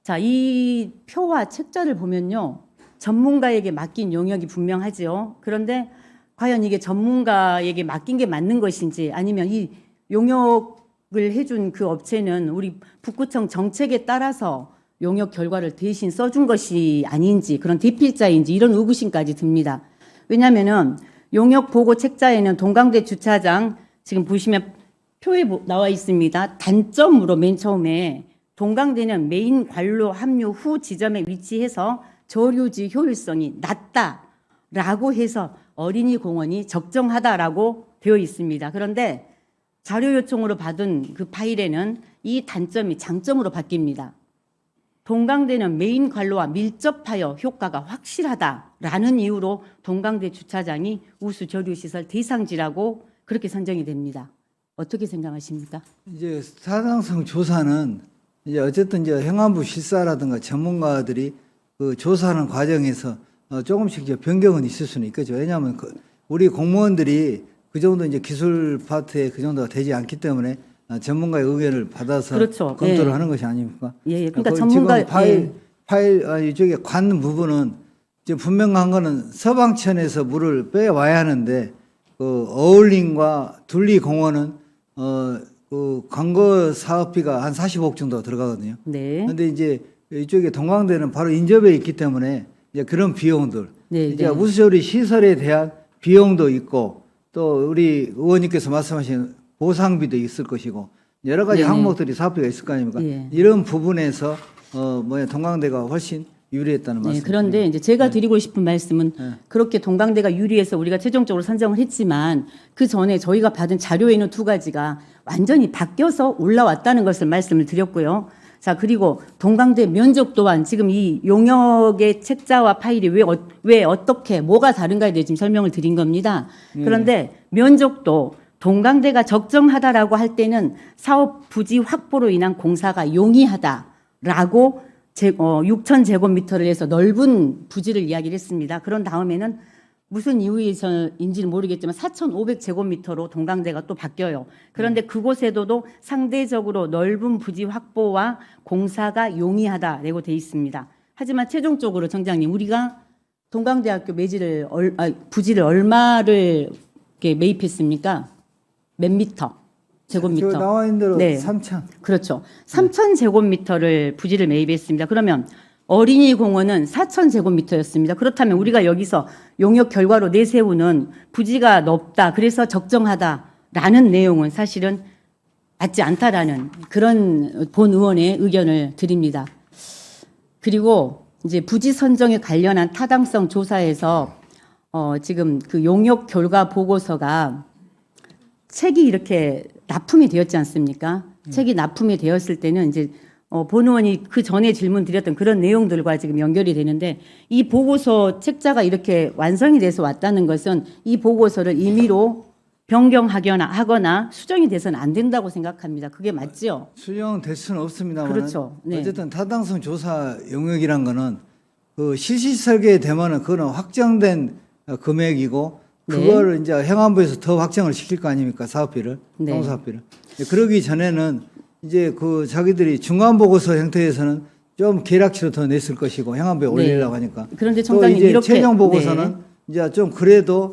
자, 이 표와 책자를 보면요. 전문가에게 맡긴 용역이 분명하지요. 그런데 과연 이게 전문가에게 맡긴 게 맞는 것인지 아니면 이 용역을 해준 그 업체는 우리 북구청 정책에 따라서 용역 결과를 대신 써준 것이 아닌지 그런 대필자인지 이런 의구심까지 듭니다. 왜냐하면은 용역 보고 책자에는 동강대 주차장 지금 보시면 표에 나와 있습니다. 단점으로 맨 처음에 동강대는 메인 관로 합류 후 지점에 위치해서 저류지 효율성이 낮다라고 해서 어린이 공원이 적정하다라고 되어 있습니다. 그런데 자료 요청으로 받은 그 파일에는 이 단점이 장점으로 바뀝니다. 동강대는 메인 관로와 밀접하여 효과가 확실하다라는 이유로 동강대 주차장이 우수 조류 시설 대상지라고 그렇게 선정이 됩니다. 어떻게 생각하십니까? 이제 타당성 조사는 이제 어쨌든 이제 행안부 실사라든가 전문가들이 그 조사하는 과정에서 조금씩 이제 변경은 있을 수는 있겠죠. 왜냐하면 우리 공무원들이 그 정도 이제 기술 파트에 그 정도가 되지 않기 때문에 전문가의 의견을 받아서 그렇죠. 검토를 예. 하는 것이 아닙니까? 예, 그러니까 거기 전문가 지금 파일 이쪽에 관 부분은 이제 분명한 거는 서방천에서 물을 빼와야 하는데 그 어울림과 둘리공원은 그 광거 사업비가 한 45억 정도 들어가거든요. 네. 그런데 이제 이쪽에 동강대는 바로 인접해 있기 때문에 이제 그런 비용들, 네, 이제 네. 우수조리 시설에 대한 비용도 있고 또 우리 의원님께서 말씀하신 보상비도 있을 것이고 여러 가지 네네. 항목들이 사업비가 있을 거 아닙니까? 예. 이런 부분에서 동강대가 훨씬 유리했다는 네, 말씀. 그런데 이제 제가 드리고 싶은 말씀은 네. 그렇게 동강대가 유리해서 우리가 최종적으로 선정을 했지만 그 전에 저희가 받은 자료에는 두 가지가 완전히 바뀌어서 올라왔다는 것을 말씀을 드렸고요. 자, 그리고 동강대 면적 또한 지금 이 용역의 책자와 파일이 왜 어떻게 뭐가 다른가에 대해 지금 설명을 드린 겁니다. 그런데 면적도 동강대가 적정하다라고 할 때는 사업 부지 확보로 인한 공사가 용이하다라고 6,000제곱미터를 해서 넓은 부지를 이야기를 했습니다. 그런 다음에는 무슨 이유에서인지는 모르겠지만 4,500제곱미터로 동강대가 또 바뀌어요. 그런데 그곳에도 상대적으로 넓은 부지 확보와 공사가 용이하다라고 돼 있습니다. 하지만 최종적으로 청장님 우리가 동강대학교 부지를 얼마를 이렇게 매입했습니까? 몇 미터? 제곱미터. 저 나와 있는 대로 네. 3천. 그렇죠. 3,000제곱미터를 부지를 매입했습니다. 그러면 어린이 공원은 4,000제곱미터였습니다. 그렇다면 우리가 여기서 용역 결과로 내세우는 부지가 넓다, 그래서 적정하다라는 내용은 사실은 맞지 않다라는 그런 본 의원의 의견을 드립니다. 그리고 이제 부지 선정에 관련한 타당성 조사에서 지금 그 용역 결과 보고서가 책이 이렇게 납품이 되었지 않습니까? 책이 납품이 되었을 때는 이제 본 의원이 그 전에 질문 드렸던 그런 내용들과 지금 연결이 되는데 이 보고서 책자가 이렇게 완성이 돼서 왔다는 것은 이 보고서를 임의로 변경하거나 수정이 돼서는 안 된다고 생각합니다. 그게 맞지요? 수용될 수는 없습니다만 그렇죠. 네. 어쨌든 타당성 조사 영역이란 거는 그 실시 설계되면은 그거는 확정된 금액이고 네. 그거를 이제 행안부에서 더 확정을 시킬 거 아닙니까? 사업비를, 네. 동사업비를. 그러기 전에는 이제 그 자기들이 중간 보고서 형태에서는 좀 계략치로 더 냈을 것이고 행안부에 올리려고 하니까. 그런데 또 청장님 이제 이렇게 최종 보고서는 네. 이제 좀 그래도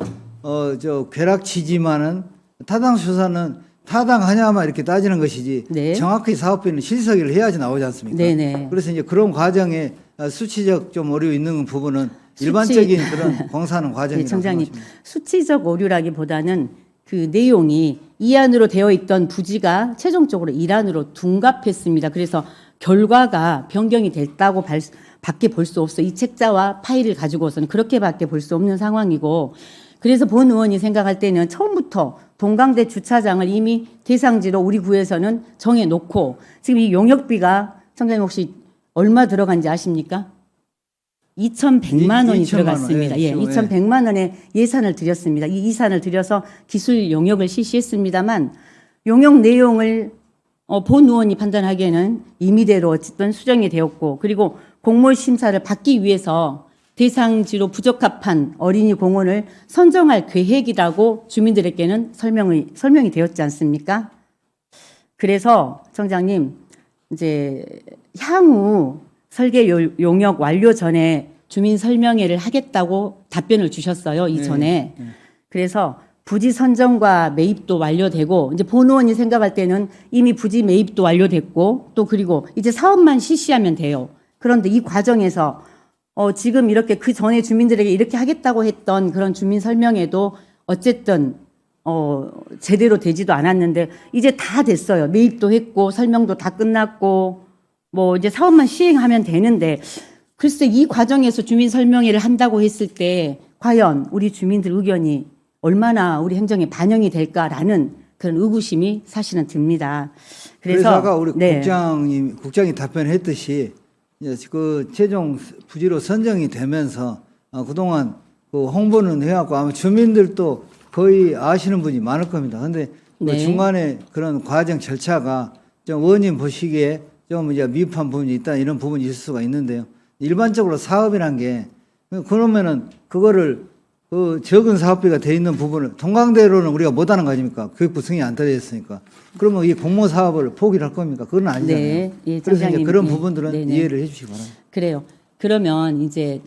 저 계략치지만은 타당 조사는 타당하냐만 이렇게 따지는 것이지 네. 정확히 사업비는 실설계를 해야지 나오지 않습니까? 네네. 그래서 이제 그런 과정에 수치적 좀 오류 있는 부분은 일반적인 그런 공사하는 과정이라고 네, 청장님 생각합니다. 수치적 오류라기보다는 그 내용이 이 안으로 되어 있던 부지가 최종적으로 일 안으로 둔갑했습니다. 그래서 결과가 변경이 됐다고 밖에 볼 수 없어. 이 책자와 파일을 가지고서는 그렇게밖에 볼 수 없는 상황이고, 그래서 본 의원이 생각할 때는 처음부터 동강대 주차장을 이미 대상지로 우리 구에서는 정해놓고 지금 이 용역비가 청장님 혹시 얼마 들어간지 아십니까? 2,100만 원이 2,100만 들어갔습니다. 원, 예, 예, 2,100만 원의 예산을 들였습니다. 이 예산을 들여서 기술 용역을 실시했습니다만 용역 내용을 본 의원이 판단하기에는 임의대로 어쨌든 수정이 되었고, 그리고 공모 심사를 받기 위해서 대상지로 부적합한 어린이 공원을 선정할 계획이라고 주민들에게는 설명이 되었지 않습니까? 그래서 청장님 이제 향후 설계 용역 완료 전에 주민 설명회를 하겠다고 답변을 주셨어요. 이전에. 네. 그래서 부지 선정과 매입도 완료되고 이제 본 의원이 생각할 때는 이미 부지 매입도 완료됐고 또 그리고 이제 사업만 실시하면 돼요. 그런데 이 과정에서 지금 이렇게 그 전에 주민들에게 이렇게 하겠다고 했던 그런 주민 설명회도 어쨌든 제대로 되지도 않았는데 이제 다 됐어요. 매입도 했고 설명도 다 끝났고 뭐 이제 사업만 시행하면 되는데 글쎄 이 과정에서 주민 설명회를 한다고 했을 때 과연 우리 주민들 의견이 얼마나 우리 행정에 반영이 될까라는 그런 의구심이 사실은 듭니다. 그래서 아까 우리 네. 국장이 답변했듯이 이제 그 최종 부지로 선정이 되면서 그동안 그 홍보는 해왔고 아마 주민들도 거의 아시는 분이 많을 겁니다. 그런데 네. 그 중간에 그런 과정 절차가 좀 의원님 보시기에 좀 이제 미흡한 부분이 있다 이런 부분이 있을 수가 있는데요. 일반적으로 사업이란 게 그러면은 그거를 그 적은 사업비가 돼 있는 부분을 동강대로는 우리가 못하는 거 아닙니까? 교육부 승인이 안 떨어졌으니까. 그러면 이 공모 사업을 포기를 할 겁니까? 그건 아니잖아요. 네. 예, 그래서 이제 장관님. 그런 예. 부분들은 네네. 이해를 해주시기 바랍니다. 그래요. 그러면 이제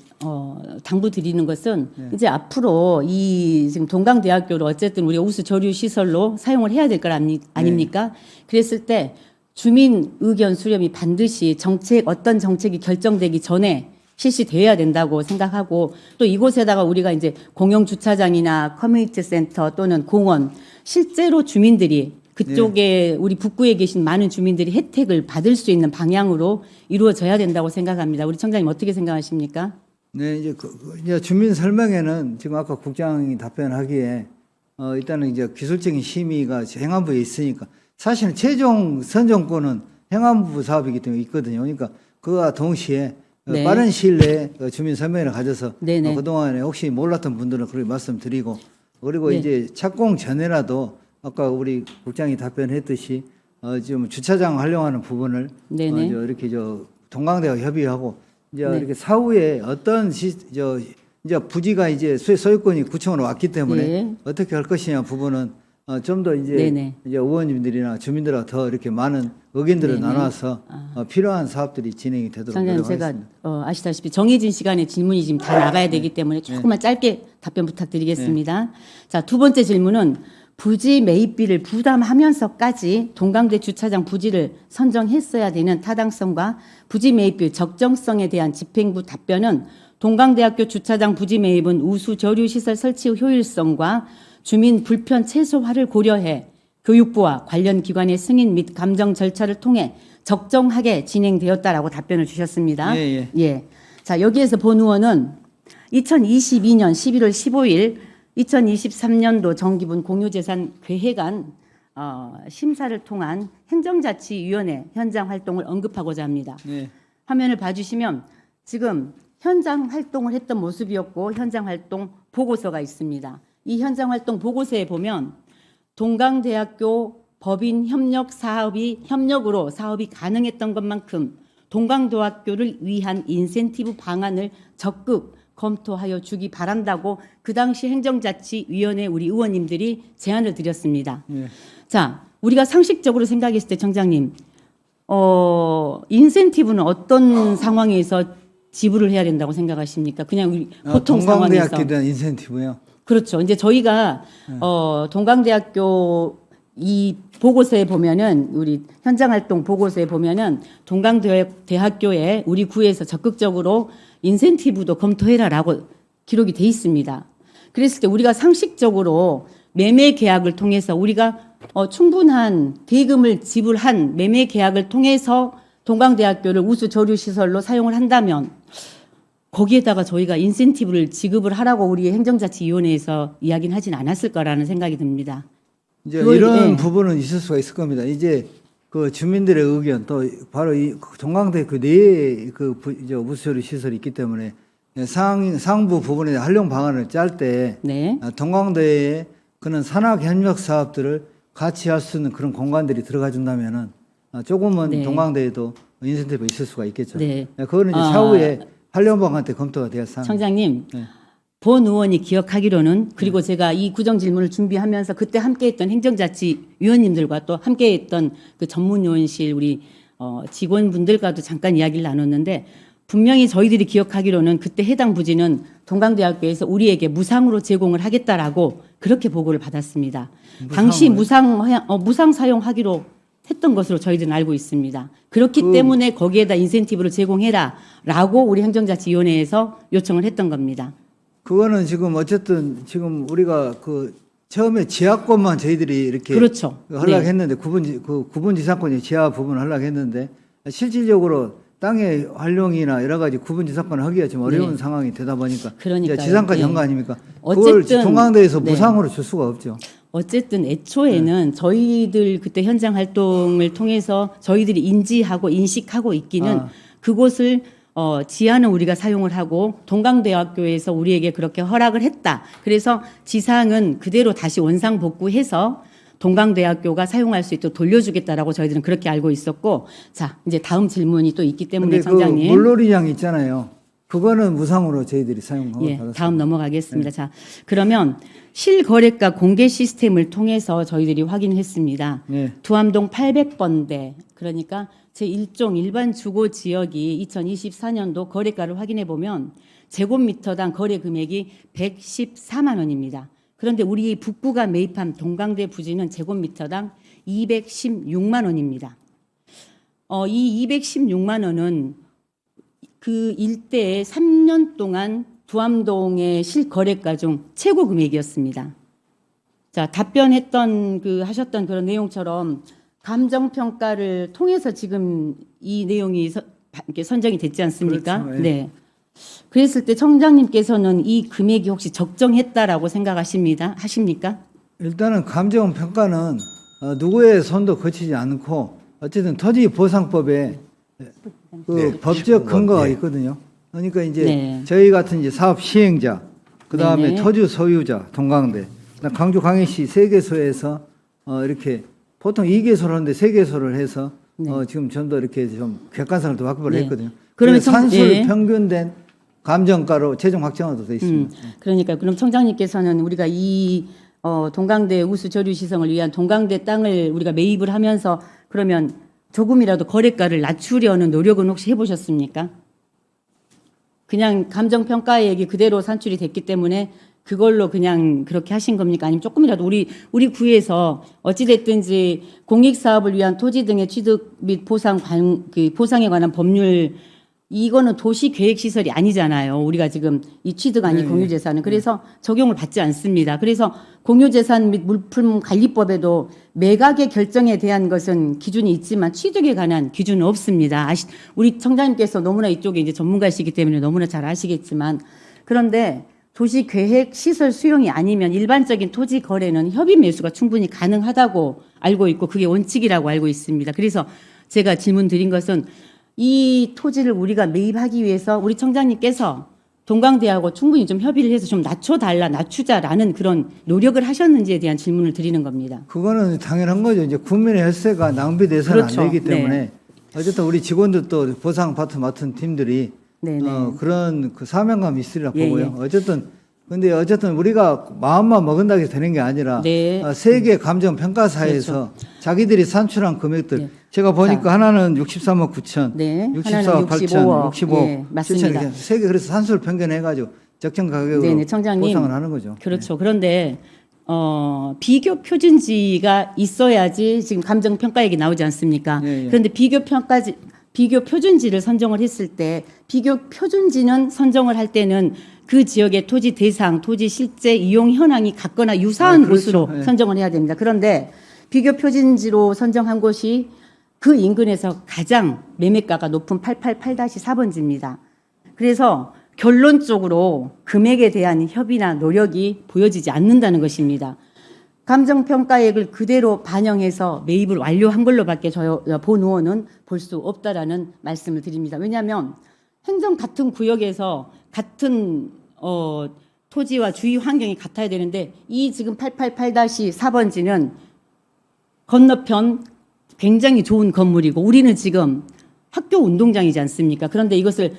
당부 드리는 것은 이제 앞으로 이 지금 동강대학교를 어쨌든 우리 우수 조류 시설로 사용을 해야 될 것 아닙니까? 그랬을 때 주민 의견 수렴이 반드시 어떤 정책이 결정되기 전에 실시되어야 된다고 생각하고 또 이곳에다가 우리가 이제 공영 주차장이나 커뮤니티 센터 또는 공원 실제로 주민들이 그쪽에 우리 북구에 계신 많은 주민들이 혜택을 받을 수 있는 방향으로 이루어져야 된다고 생각합니다. 우리 청장님 어떻게 생각하십니까? 네, 이제 주민 설명회는 지금 아까 국장이 답변하기에 일단은 이제 기술적인 심의가 행안부에 있으니까 사실은 최종 선정권은 행안부 사업이기 때문에 있거든요. 그러니까 그와 동시에 네. 빠른 시일 내에 주민 설명회를 가져서 네네. 그동안에 혹시 몰랐던 분들은 그렇게 말씀드리고 그리고 네. 이제 착공 전에라도 아까 우리 국장이 답변했듯이 지금 주차장 활용하는 부분을 네네. 이렇게 동강대와 협의하고 이제 네. 이렇게 사후에 어떤 이제 부지가 이제 소유권이 구청으로 왔기 때문에 네. 어떻게 할 것이냐 부분은 좀 더 이제 네네. 이제 의원님들이나 주민들하고 더 이렇게 많은 의견들을 네네. 나눠서 필요한 사업들이 진행이 되도록 청장님 노력하겠습니다. 제가 아시다시피 정해진 시간에 질문이 지금 다 나가야 되기 때문에 조금만 짧게 답변 부탁드리겠습니다. 자, 두 번째 질문은 부지 매입비를 부담하면서까지 동강대 주차장 부지를 선정했어야 되는 타당성과 부지 매입비 적정성에 대한 집행부 답변은 동강대학교 주차장 부지 매입은 우수 저류 시설 설치 효율성과 주민 불편 최소화를 고려해 교육부와 관련 기관의 승인 및 감정 절차를 통해 적정하게 진행되었다라고 답변을 주셨습니다. 예. 자, 여기에서 본 의원은 2022년 11월 15일 2023년도 정기분 공유재산 계획안 심사를 통한 행정자치위원회 현장 활동을 언급하고자 합니다. 네. 화면을 봐주시면 지금 현장 활동을 했던 모습이었고 현장 활동 보고서가 있습니다. 이 현장 활동 보고서에 보면 동강대학교 법인 협력으로 사업이 가능했던 것만큼 동강대학교를 위한 인센티브 방안을 적극 검토하여 주기 바란다고 그 당시 행정자치위원회 우리 의원님들이 제안을 드렸습니다. 예. 자, 우리가 상식적으로 생각했을 때 청장님, 인센티브는 어떤 상황에서 지불을 해야 된다고 생각하십니까? 그냥 우리 보통 상황에서. 동강대학교에 대한 인센티브요. 그렇죠. 이제 저희가 동강대학교 이 보고서에 보면은 우리 현장 활동 보고서에 보면은 동강대학교에 우리 구에서 적극적으로 인센티브도 검토해라라고 기록이 돼 있습니다. 그랬을 때 우리가 상식적으로 매매 계약을 통해서 우리가 충분한 대금을 지불한 매매 계약을 통해서 동강대학교를 우수 조류 시설로 사용을 한다면 거기에다가 저희가 인센티브를 지급을 하라고 우리 행정자치위원회에서 이야기는 하진 않았을 거라는 생각이 듭니다. 이제 그걸, 이런 예. 부분은 있을 수가 있을 겁니다. 이제 그 주민들의 의견 또 바로 이 동강대 그 내에 그 우수조리 시설이 있기 때문에 상부 부분에 활용 방안을 짤 때 네. 동강대에 그런 산학 협력 사업들을 같이 할 수 있는 그런 공간들이 들어가 준다면은 조금은 네. 동강대에도 인센티브가 있을 수가 있겠죠. 네. 그거는 이제 차후에 활용 방안 때 검토가 돼야 사항. 청장님, 네. 본 의원이 기억하기로는 그리고 제가 이 구정 질문을 준비하면서 그때 함께했던 행정자치위원님들과 또 함께했던 그 전문요원실 우리 직원분들과도 잠깐 이야기를 나눴는데 분명히 저희들이 기억하기로는 그때 해당 부지는 동강대학교에서 우리에게 무상으로 제공을 하겠다라고 그렇게 보고를 받았습니다. 당시 무상 사용하기로 했던 것으로 저희들은 알고 있습니다. 그렇기 때문에 거기에다 인센티브를 제공해라라고 우리 행정자치위원회에서 요청을 했던 겁니다. 그거는 지금 어쨌든 지금 우리가 그 처음에 지하권만 저희들이 이렇게 그렇죠. 하려고 네. 했는데 구분 지상권이 지하 부분을 하려고 했는데 실질적으로 땅의 활용이나 여러 가지 구분 지상권을 하기가 좀 어려운 네. 상황이 되다 보니까 그러니까요. 이제 지상까지 예. 한 거 아닙니까? 그걸 어쨌든 동강대에서 네. 무상으로 줄 수가 없죠. 어쨌든 애초에는 저희들 그때 현장 활동을 통해서 저희들이 인지하고 인식하고 있기는 그곳을 지하는 우리가 사용을 하고 동강대학교에서 우리에게 그렇게 허락을 했다. 그래서 지상은 그대로 다시 원상복구해서 동강대학교가 사용할 수 있도록 돌려주겠다라고 저희들은 그렇게 알고 있었고, 자 이제 다음 질문이 또 있기 때문에 근데 청장님. 그 물놀이장 있잖아요. 그거는 무상으로 저희들이 사용하고 예, 받았습니다. 다음 넘어가겠습니다. 자, 그러면 실거래가 공개 시스템을 통해서 저희들이 확인했습니다. 예. 두암동 800번대, 그러니까 제1종 일반 주거 지역이 2024년도 거래가를 확인해 보면 제곱미터당 거래 금액이 114만 원입니다. 그런데 우리 북구가 매입한 동강대 부지는 제곱미터당 216만 원입니다. 이 216만 원은 그 일대에 3년 동안 두암동의 실거래가 중 최고 금액이었습니다. 자, 답변했던 하셨던 그런 내용처럼 감정평가를 통해서 지금 이 내용이 이렇게 선정이 됐지 않습니까? 그렇죠, 예. 네. 그랬을 때 청장님께서는 이 금액이 혹시 적정했다라고 하십니까? 일단은 감정 평가는 누구의 손도 거치지 않고 어쨌든 토지보상법에 그 법적 근거가 있거든요. 그러니까 이제 네. 저희 같은 이제 사업 시행자, 그 다음에 네네. 토지 소유자, 동강대, 그다음 강주 광해시 3개소에서 이렇게 보통 2개소를 하는데 3개소를 해서 지금 전부 이렇게 좀 객관성을 더 확보를 네. 했거든요. 그러면 그래서 산술 예. 평균된 감정가로 최종 확정화도 돼 있습니다. 그러니까 그럼 청장님께서는 우리가 이 동강대 우수 저류 시설을 위한 동강대 땅을 우리가 매입을 하면서 그러면 조금이라도 거래가를 낮추려는 노력은 혹시 해보셨습니까? 그냥 감정평가액이 그대로 산출이 됐기 때문에 그걸로 그냥 그렇게 하신 겁니까? 아니면 조금이라도 우리 구에서 어찌됐든지 공익사업을 위한 토지 등의 취득 및 보상에 관한 법률, 이거는 도시계획시설이 아니잖아요. 우리가 지금 이 취득 아닌 네, 공유재산은. 그래서 적용을 받지 않습니다. 그래서 공유재산 및 물품관리법에도 매각의 결정에 대한 것은 기준이 있지만 취득에 관한 기준은 없습니다. 우리 청장님께서 너무나 이쪽에 이제 전문가이시기 때문에 너무나 잘 아시겠지만, 그런데 도시계획시설 수용이 아니면 일반적인 토지 거래는 협의 매수가 충분히 가능하다고 알고 있고 그게 원칙이라고 알고 있습니다. 그래서 제가 질문 드린 것은 이 토지를 우리가 매입하기 위해서 우리 청장님께서 동강대하고 충분히 좀 협의를 해서 좀 낮추자라는 그런 노력을 하셨는지에 대한 질문을 드리는 겁니다. 그거는 당연한 거죠. 이제 국민의 혈세가 낭비돼서는 그렇죠. 안 되기 때문에 네. 어쨌든 우리 직원들도 보상 파트 맡은 팀들이 네네. 그런 그 사명감이 있으리라 예, 보고요. 어쨌든 우리가 마음만 먹은다고 해서 되는 게 아니라 네. 세계 감정 평가사에서 자기들이 산출한 금액들 네. 제가 보니까 하나는 63억 9천, 네. 64억 하나는 8천, 65억. 65억 예, 맞습니다. 7천 세계 그래서 산술 평균해가지고 적정 가격으로 네네, 청장님. 보상을 하는 거죠. 그렇죠. 그런데 비교 표준지가 있어야지 지금 감정 평가액이 나오지 않습니까? 예, 예. 그런데 비교 표준지를 선정을 했을 때 비교 표준지는 선정을 할 때는 그 지역의 토지 대상, 토지 실제 이용 현황이 같거나 유사한 그렇죠. 곳으로 예. 선정을 해야 됩니다. 그런데 비교 표준지로 선정한 곳이 그 인근에서 가장 매매가가 높은 888-4번지입니다. 그래서 결론적으로 금액에 대한 협의나 노력이 보여지지 않는다는 것입니다. 감정평가액을 그대로 반영해서 매입을 완료한 걸로밖에 본 의원은 볼 수 없다라는 말씀을 드립니다. 왜냐하면 행정 같은 구역에서 같은 토지와 주위 환경이 같아야 되는데 이 지금 888-4번지는 건너편 굉장히 좋은 건물이고 우리는 지금 학교 운동장이지 않습니까? 그런데 이것을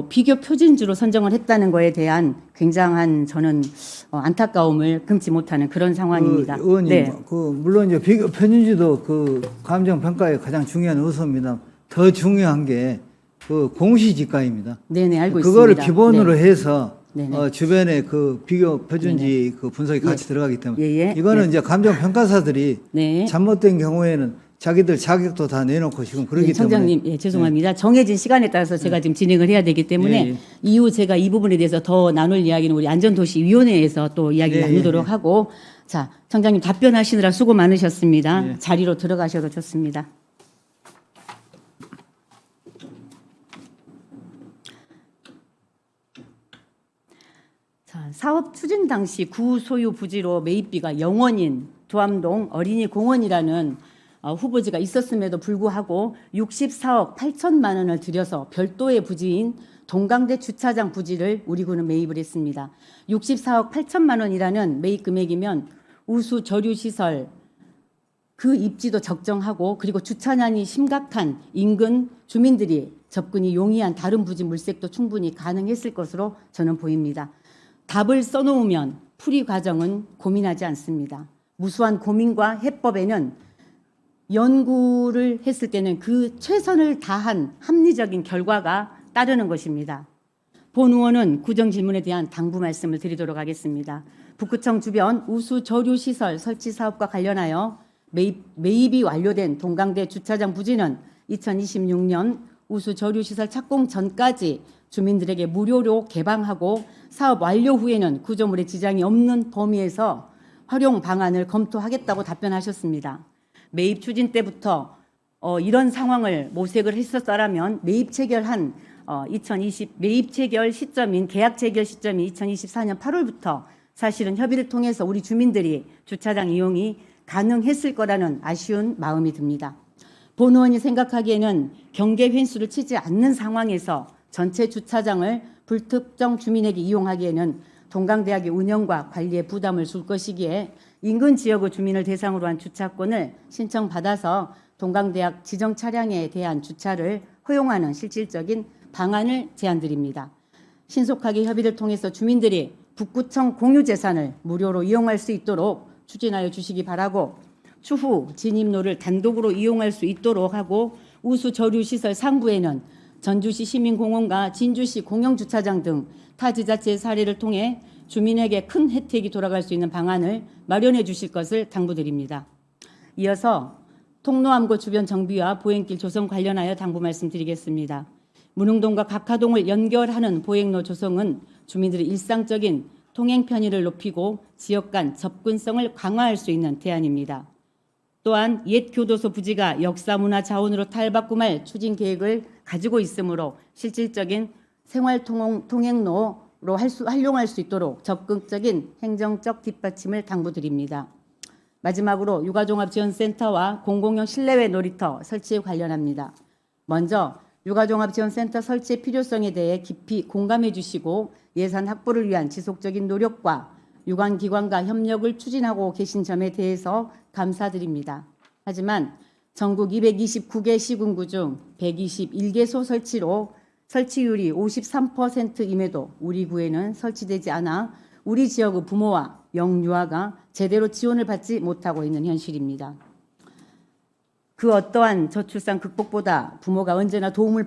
비교 표준지로 선정을 했다는 거에 대한 굉장한 저는 안타까움을 금치 못하는 그런 상황입니다. 의원님, 네. 물론 이제 비교 표준지도 그 감정 평가의 가장 중요한 요소입니다. 더 중요한 게 그 공시지가입니다. 네네, 알고 그거를 있습니다. 기본으로 네. 해서 네네. 주변에 그 비교 표준지 그 분석이 같이 들어가기 때문에 예. 이거는 네. 이제 감정 평가사들이 네. 잘못된 경우에는 자기들 자격도 다 내놓고 지금 그러기 예, 청장님, 때문에 예, 죄송합니다. 정해진 시간에 따라서 제가 지금 진행을 해야 되기 때문에 예. 이후 제가 이 부분에 대해서 더 나눌 이야기는 우리 안전도시위원회에서 또 이야기 예, 나누도록 예. 하고, 자, 청장님 답변하시느라 수고 많으셨습니다. 예. 자리로 들어가셔도 좋습니다. 자, 사업 추진 당시 구소유 부지로 매입비가 0원인 두암동 어린이공원이라는 후보지가 있었음에도 불구하고 64억 8천만 원을 들여서 별도의 부지인 동강대 주차장 부지를 우리 구는 매입을 했습니다. 64억 8천만 원이라는 매입 금액이면 우수 저류 시설 그 입지도 적정하고 그리고 주차난이 심각한 인근 주민들이 접근이 용이한 다른 부지 물색도 충분히 가능했을 것으로 저는 보입니다. 답을 써놓으면 풀이 과정은 고민하지 않습니다. 무수한 고민과 해법에는 연구를 했을 때는 그 최선을 다한 합리적인 결과가 따르는 것입니다. 본 의원은 구정 질문에 대한 당부 말씀을 드리도록 하겠습니다. 북구청 주변 우수 저류 시설 설치 사업과 관련하여 매입이 완료된 동강대 주차장 부지는 2026년 우수 저류 시설 착공 전까지 주민들에게 무료로 개방하고 사업 완료 후에는 구조물에 지장이 없는 범위에서 활용 방안을 검토하겠다고 답변하셨습니다. 매입 추진 때부터 이런 상황을 모색을 했었더라면 매입 체결한 매입 체결 시점인 계약 체결 시점이 2024년 8월부터 사실은 협의를 통해서 우리 주민들이 주차장 이용이 가능했을 거라는 아쉬운 마음이 듭니다. 본 의원이 생각하기에는 경계 횟수를 치지 않는 상황에서 전체 주차장을 불특정 주민에게 이용하기에는 동강대학의 운영과 관리에 부담을 줄 것이기에 인근 지역의 주민을 대상으로 한 주차권을 신청받아서 동강대학 지정 차량에 대한 주차를 허용하는 실질적인 방안을 제안드립니다. 신속하게 협의를 통해서 주민들이 북구청 공유재산을 무료로 이용할 수 있도록 추진하여 주시기 바라고 추후 진입로를 단독으로 이용할 수 있도록 하고 우수 저류시설 상부에는 전주시 시민공원과 진주시 공영주차장 등 타 지자체의 사례를 통해 주민에게 큰 혜택이 돌아갈 수 있는 방안을 마련해 주실 것을 당부드립니다. 이어서 통로암고 주변 정비와 보행길 조성 관련하여 당부 말씀드리겠습니다. 문흥동과 각하동을 연결하는 보행로 조성은 주민들의 일상적인 통행 편의를 높이고 지역 간 접근성을 강화할 수 있는 대안입니다. 또한 옛 교도소 부지가 역사문화 자원으로 탈바꿈할 추진 계획을 가지고 있으므로 실질적인 생활 통행로로 활용할 수 있도록 적극적인 행정적 뒷받침을 당부드립니다. 마지막으로 육아종합지원센터와 공공형 실내외 놀이터 설치에 관련합니다. 먼저 육아종합지원센터 설치의 필요성에 대해 깊이 공감해 주시고 예산 확보를 위한 지속적인 노력과 유관기관과 협력을 추진하고 계신 점에 대해서 감사드립니다. 하지만 전국 229개 시군구 중 121개소 설치로 설치율이 53%임에도 우리 구에는 설치되지 않아 우리 지역의 부모와 영유아가 제대로 지원을 받지 못하고 있는 현실입니다. 그 어떠한 저출산 극복보다 부모가 언제나 도움을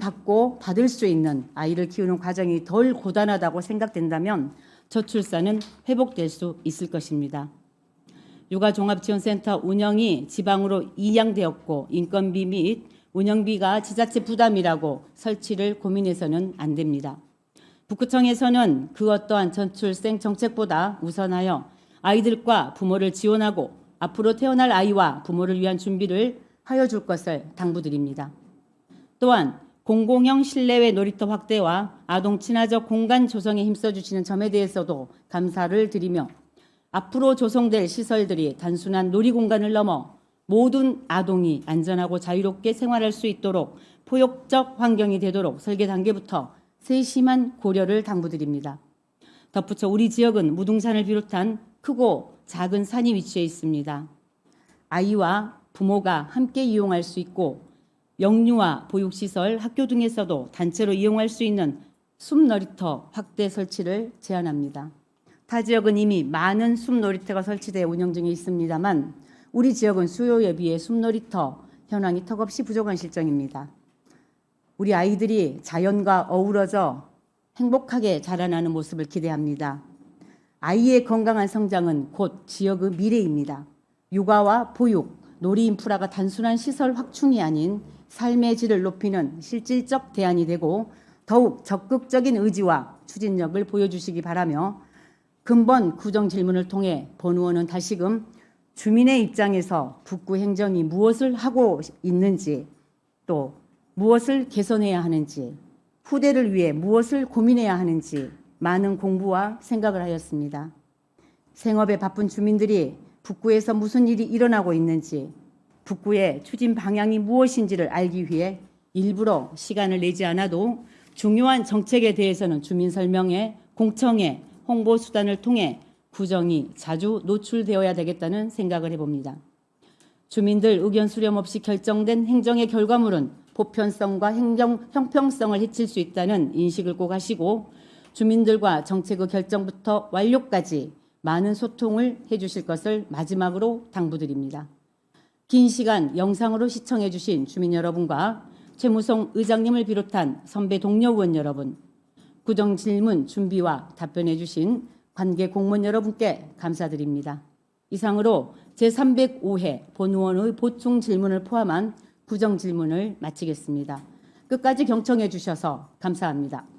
받을 수 있는 아이를 키우는 과정이 덜 고단하다고 생각된다면 저출산은 회복될 수 있을 것입니다. 육아종합지원센터 운영이 지방으로 이양되었고 인건비 및 운영비가 지자체 부담이라고 설치를 고민해서는 안 됩니다. 북구청에서는 그 어떠한 저출생 정책보다 우선하여 아이들과 부모를 지원하고 앞으로 태어날 아이와 부모를 위한 준비를 하여 줄 것을 당부드립니다. 또한 공공형 실내외 놀이터 확대와 아동 친화적 공간 조성에 힘써주시는 점에 대해서도 감사를 드리며 앞으로 조성될 시설들이 단순한 놀이공간을 넘어 모든 아동이 안전하고 자유롭게 생활할 수 있도록 포용적 환경이 되도록 설계 단계부터 세심한 고려를 당부드립니다. 덧붙여 우리 지역은 무등산을 비롯한 크고 작은 산이 위치해 있습니다. 아이와 부모가 함께 이용할 수 있고 영유아 보육시설, 학교 등에서도 단체로 이용할 수 있는 숲놀이터 확대 설치를 제안합니다. 타 지역은 이미 많은 숲놀이터가 설치되어 운영 중에 있습니다만 우리 지역은 수요에 비해 숲놀이터 현황이 턱없이 부족한 실정입니다. 우리 아이들이 자연과 어우러져 행복하게 자라나는 모습을 기대합니다. 아이의 건강한 성장은 곧 지역의 미래입니다. 육아와 보육, 놀이 인프라가 단순한 시설 확충이 아닌 삶의 질을 높이는 실질적 대안이 되고 더욱 적극적인 의지와 추진력을 보여주시기 바라며 근본 구정 질문을 통해 본 의원은 다시금 주민의 입장에서 북구 행정이 무엇을 하고 있는지 또 무엇을 개선해야 하는지 후대를 위해 무엇을 고민해야 하는지 많은 공부와 생각을 하였습니다. 생업에 바쁜 주민들이 북구에서 무슨 일이 일어나고 있는지, 북구의 추진 방향이 무엇인지를 알기 위해 일부러 시간을 내지 않아도 중요한 정책에 대해서는 주민 설명회, 공청회, 홍보 수단을 통해 구정이 자주 노출되어야 되겠다는 생각을 해봅니다. 주민들 의견 수렴 없이 결정된 행정의 결과물은 보편성과 형평성을 해칠 수 있다는 인식을 꼭 하시고 주민들과 정책의 결정부터 완료까지 많은 소통을 해주실 것을 마지막으로 당부드립니다. 긴 시간 영상으로 시청해 주신 주민 여러분과 최무성 의장님을 비롯한 선배 동료 의원 여러분, 구정 질문 준비와 답변해 주신 관계 공무원 여러분께 감사드립니다. 이상으로 제305회 본의원의 보충 질문을 포함한 구정 질문을 마치겠습니다. 끝까지 경청해 주셔서 감사합니다.